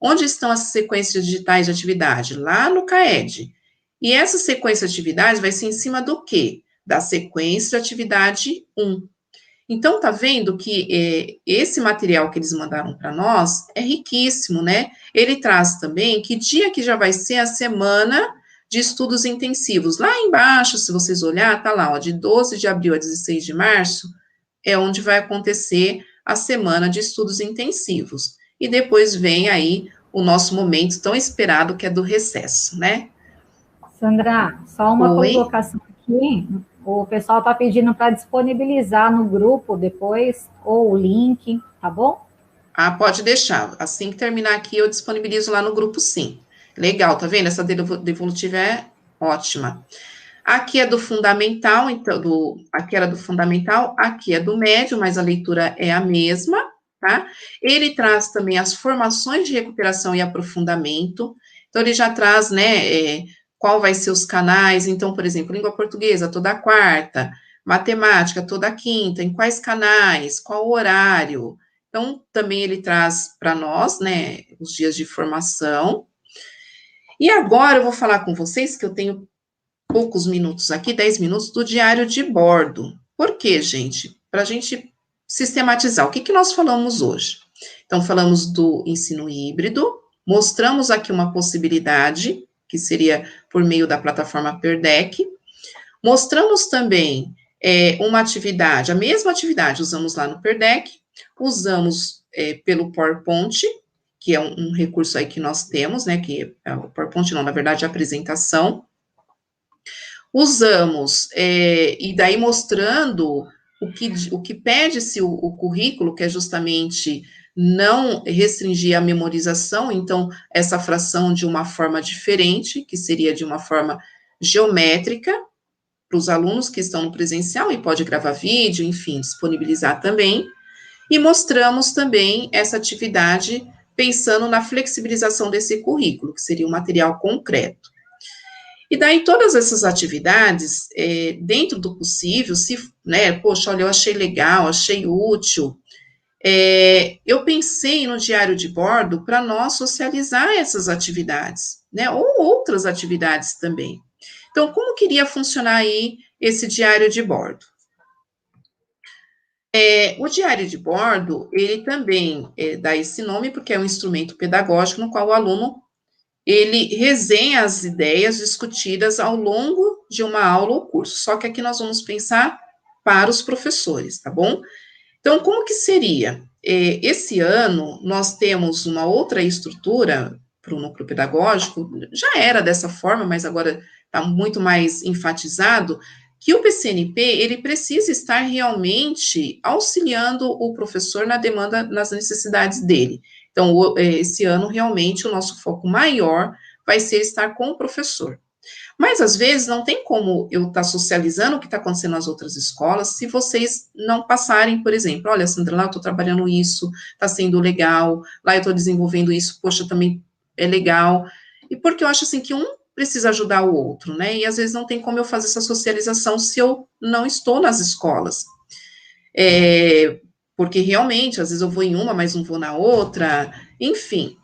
Onde estão as sequências digitais de atividade? Lá no CAED. E essa sequência de atividades vai ser em cima do quê? Da sequência de atividade 1. Então, tá vendo que esse material que eles mandaram para nós é riquíssimo, né? Ele traz também que dia que já vai ser a semana de estudos intensivos. Lá embaixo, se vocês olhar, tá lá, ó, de 12 de abril a 16 de março, é onde vai acontecer a semana de estudos intensivos. E depois vem aí o nosso momento tão esperado, que é do recesso, né? Sandra, só uma colocação aqui. O pessoal está pedindo para disponibilizar no grupo depois, ou o link, tá bom? Ah, pode deixar. Assim que terminar aqui, eu disponibilizo lá no grupo, sim. Legal, tá vendo? Essa devolutiva é ótima. Aqui é do fundamental, então, aqui era do fundamental, aqui é do médio, mas a leitura é a mesma. tá? Ele traz também as formações de recuperação e aprofundamento, então ele já traz, né, qual vai ser os canais, então, por exemplo, língua portuguesa toda quarta, matemática toda quinta, em quais canais, qual o horário, então, também ele traz para nós, né, os dias de formação. E agora eu vou falar com vocês, que eu tenho poucos minutos aqui, 10 minutos, do diário de bordo. Por quê, gente? Para a gente sistematizar, o que, que nós falamos hoje? Então, falamos do ensino híbrido, mostramos aqui uma possibilidade, que seria por meio da plataforma Perdec, mostramos também uma atividade, a mesma atividade usamos lá no Perdec, usamos pelo PowerPoint, que é um recurso aí que nós temos, né, que é o PowerPoint não, na verdade, a apresentação. Usamos, e daí mostrando o que pede-se o currículo, que é justamente não restringir a memorização, então, essa fração de uma forma diferente, que seria de uma forma geométrica, para os alunos que estão no presencial, e pode gravar vídeo, enfim, disponibilizar também, e mostramos também essa atividade pensando na flexibilização desse currículo, que seria um material concreto. E daí, todas essas atividades, dentro do possível, se, né, poxa, olha, eu achei legal, achei útil, eu pensei no diário de bordo para nós socializar essas atividades, né, ou outras atividades também. Então, como que iria funcionar aí esse diário de bordo? O diário de bordo, ele também dá esse nome porque é um instrumento pedagógico no qual o aluno, ele resenha as ideias discutidas ao longo de uma aula ou curso, só que aqui nós vamos pensar para os professores, tá bom? Então, como que seria? Esse ano, nós temos uma outra estrutura para o núcleo pedagógico, já era dessa forma, mas agora está muito mais enfatizado, que o PCNP, ele precisa estar realmente auxiliando o professor na demanda, nas necessidades dele. Então, esse ano, realmente, o nosso foco maior vai ser estar com o professor. Mas, às vezes, não tem como eu estar socializando o que está acontecendo nas outras escolas se vocês não passarem, por exemplo, olha, Sandra, lá eu estou trabalhando isso, está sendo legal, lá eu estou desenvolvendo isso, poxa, também é legal. E porque eu acho, assim, que um precisa ajudar o outro, né? E, às vezes, não tem como eu fazer essa socialização se eu não estou nas escolas. Porque, realmente, às vezes eu vou em uma, mas não vou na outra, enfim.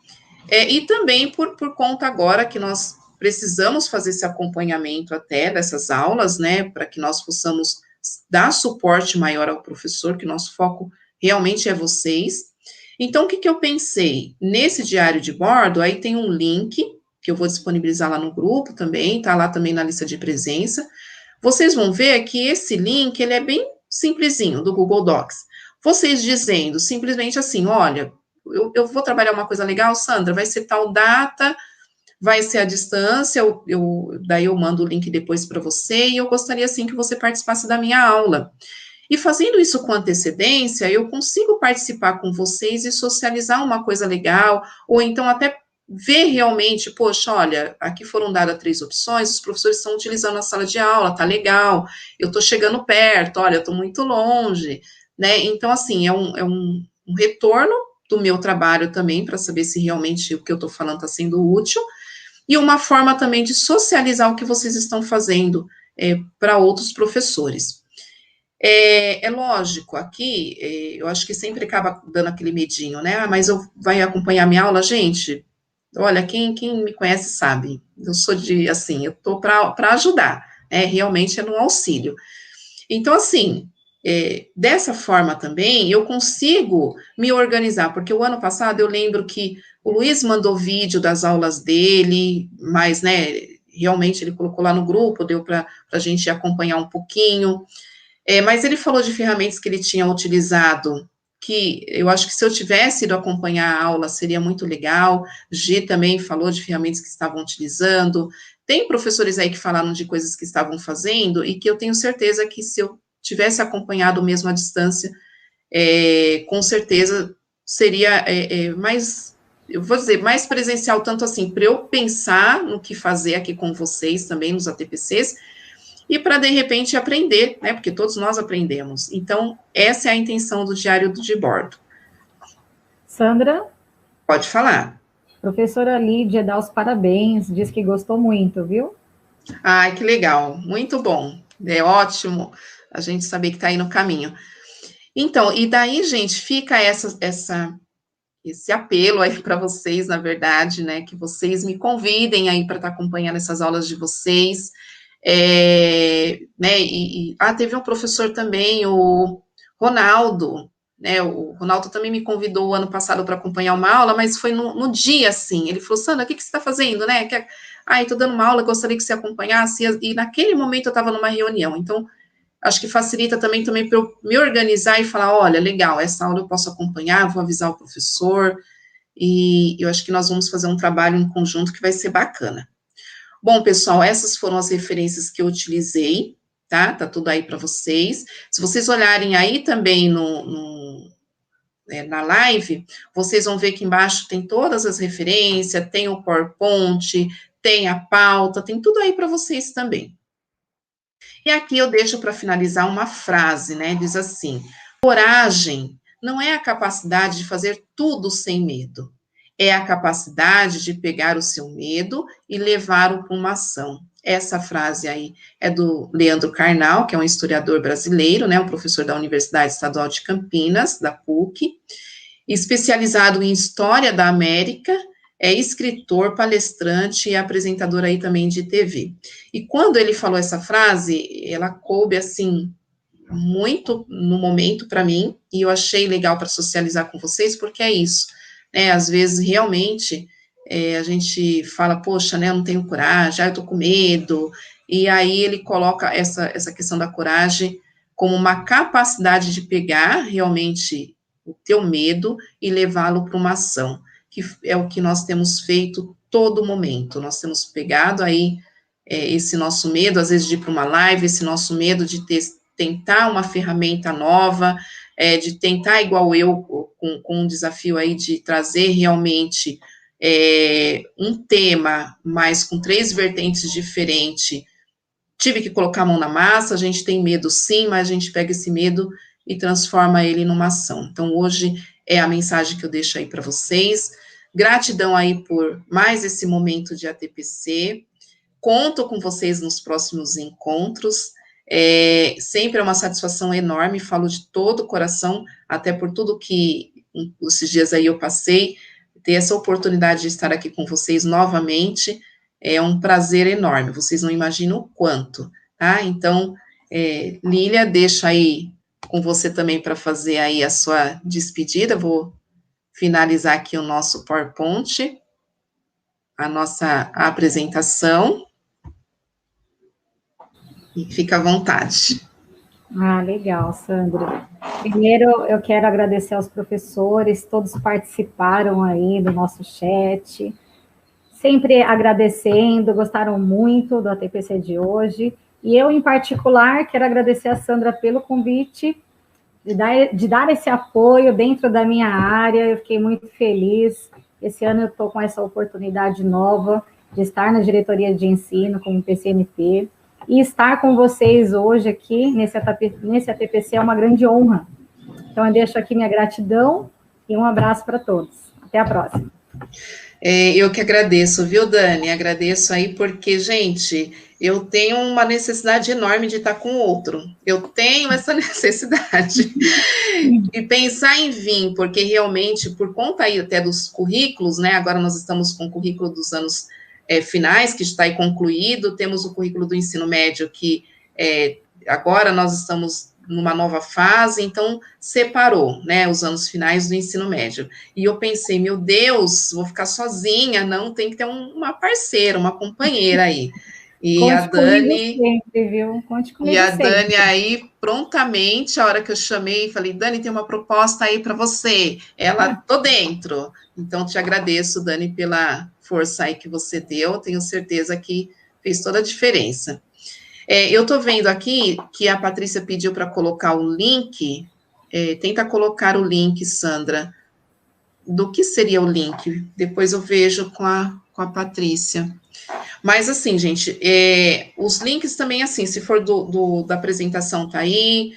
E também por conta agora que nós precisamos fazer esse acompanhamento até dessas aulas, né, para que nós possamos dar suporte maior ao professor, que nosso foco realmente é vocês. Então, o que eu pensei? Nesse diário de bordo, aí tem um link, que eu vou disponibilizar lá no grupo também, tá lá também na lista de presença. Vocês vão ver que esse link, ele é bem simplesinho, do Google Docs. Vocês dizendo simplesmente assim, olha, eu vou trabalhar uma coisa legal, Sandra, vai ser tal data, vai ser a distância, daí eu mando o link depois para você, e eu gostaria, assim, que você participasse da minha aula. E fazendo isso com antecedência, eu consigo participar com vocês e socializar uma coisa legal, ou então até ver realmente, poxa, olha, aqui foram dadas 3 opções, os professores estão utilizando a sala de aula, tá legal, eu tô chegando perto, olha, eu tô muito longe, né, então, assim, é um retorno do meu trabalho também, para saber se realmente o que eu estou falando está sendo útil, e uma forma também de socializar o que vocês estão fazendo para outros professores. É lógico, aqui, eu acho que sempre acaba dando aquele medinho, né, mas vai acompanhar minha aula, gente? Olha, quem me conhece sabe, eu sou assim, eu estou para ajudar, realmente é no auxílio. Então, assim, dessa forma também, eu consigo me organizar, porque o ano passado eu lembro que o Luiz mandou vídeo das aulas dele, mas, né, realmente ele colocou lá no grupo, deu para a gente acompanhar um pouquinho, mas ele falou de ferramentas que ele tinha utilizado, que eu acho que se eu tivesse ido acompanhar a aula seria muito legal. G também falou de ferramentas que estavam utilizando, tem professores aí que falaram de coisas que estavam fazendo, e que eu tenho certeza que se eu tivesse acompanhado mesmo à distância, com certeza seria mais, eu vou dizer, mais presencial, tanto assim, para eu pensar no que fazer aqui com vocês também, nos ATPCs, e para, de repente, aprender, né, porque todos nós aprendemos. Então, essa é a intenção do diário de bordo. Sandra? Pode falar. Professora Lídia dá os parabéns, diz que gostou muito, viu? Ai, que legal, muito bom. É ótimo a gente saber que está aí no caminho. Então, e daí, gente, fica esse apelo aí para vocês, na verdade, né, que vocês me convidem aí para estar acompanhando essas aulas de vocês. Né, teve um professor também, o Ronaldo, né, o Ronaldo também me convidou o ano passado para acompanhar uma aula, mas foi no dia, assim, ele falou, Sandra, o que você está fazendo, né, estou dando uma aula, gostaria que você acompanhasse, e naquele momento eu estava numa reunião, então, acho que facilita também para eu me organizar e falar, olha, legal, essa aula eu posso acompanhar, vou avisar o professor, e eu acho que nós vamos fazer um trabalho em conjunto que vai ser bacana. Bom, pessoal, essas foram as referências que eu utilizei, tá? Tá tudo aí para vocês. Se vocês olharem aí também na live, vocês vão ver que embaixo tem todas as referências, tem o PowerPoint, tem a pauta, tem tudo aí para vocês também. E aqui eu deixo para finalizar uma frase, né? Diz assim: coragem não é a capacidade de fazer tudo sem medo, é a capacidade de pegar o seu medo e levá-lo para uma ação. Essa frase aí é do Leandro Carnal, que é um historiador brasileiro, né, um professor da Universidade Estadual de Campinas, da PUC, especializado em História da América, é escritor, palestrante e apresentador aí também de TV. E quando ele falou essa frase, ela coube, assim, muito no momento para mim, e eu achei legal para socializar com vocês, porque é isso, né, às vezes, realmente, a gente fala, poxa, né, eu não tenho coragem, eu tô com medo, e aí ele coloca essa questão da coragem como uma capacidade de pegar, realmente, o teu medo e levá-lo para uma ação, que é o que nós temos feito todo momento, nós temos pegado aí esse nosso medo, às vezes, de ir para uma live, esse nosso medo de tentar uma ferramenta nova, de tentar, igual eu, com um desafio aí de trazer realmente um tema, mas com 3 vertentes diferentes, tive que colocar a mão na massa, a gente tem medo sim, mas a gente pega esse medo e transforma ele numa ação. Então, hoje é a mensagem que eu deixo aí para vocês. Gratidão aí por mais esse momento de ATPC. Conto com vocês nos próximos encontros. Sempre é uma satisfação enorme, falo de todo o coração, até por tudo que esses dias aí eu passei, ter essa oportunidade de estar aqui com vocês novamente, é um prazer enorme, vocês não imaginam o quanto, tá? Então, Lília, deixa aí com você também para fazer aí a sua despedida, vou finalizar aqui o nosso PowerPoint, a nossa apresentação, e fica à vontade. Ah, legal, Sandra. Primeiro, eu quero agradecer aos professores, todos participaram aí do nosso chat, sempre agradecendo, gostaram muito do ATPC de hoje, e eu, em particular, quero agradecer a Sandra pelo convite, de dar esse apoio dentro da minha área, eu fiquei muito feliz. Esse ano eu estou com essa oportunidade nova de estar na diretoria de ensino como PCNP, e estar com vocês hoje aqui nesse ATPC é uma grande honra. Então, eu deixo aqui minha gratidão e um abraço para todos. Até a próxima. Eu que agradeço, viu, Dani? Agradeço aí porque, gente, eu tenho uma necessidade enorme de estar com o outro. Eu tenho essa necessidade de pensar em vir, porque realmente, por conta aí até dos currículos, né? Agora nós estamos com o currículo dos anos finais, que está aí concluído, temos o currículo do ensino médio, que agora nós estamos numa nova fase, então separou, né, os anos finais do ensino médio. E eu pensei, meu Deus, vou ficar sozinha, não, tem que ter uma parceira, uma companheira aí. E Conte a Dani, sempre, viu? Conte comigo e a sempre. Dani aí, prontamente, a hora que eu chamei, falei, Dani, tem uma proposta aí para você. Ela, tô dentro. Então, te agradeço, Dani, pela força aí que você deu, tenho certeza que fez toda a diferença. Eu estou vendo aqui que a Patrícia pediu para colocar o link. Tenta colocar o link, Sandra. Do que seria o link? Depois eu vejo com a Patrícia. Mas, assim, gente, os links também, assim, se for da apresentação, tá aí,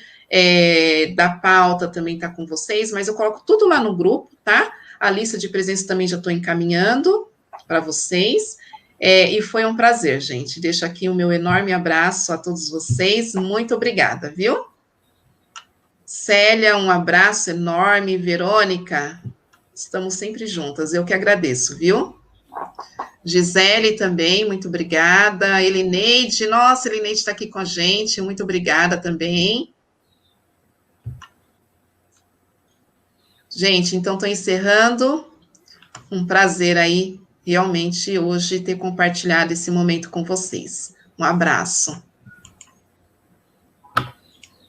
da pauta também tá com vocês, mas eu coloco tudo lá no grupo, tá? A lista de presença também já estou encaminhando para vocês. E foi um prazer, gente. Deixo aqui o meu enorme abraço a todos vocês. Muito obrigada, viu? Célia, um abraço enorme. Verônica, estamos sempre juntas. Eu que agradeço, viu? Gisele também, muito obrigada. Elineide, nossa, Elineide está aqui com a gente. Muito obrigada também. Gente, então estou encerrando. Um prazer aí, realmente, hoje ter compartilhado esse momento com vocês. Um abraço.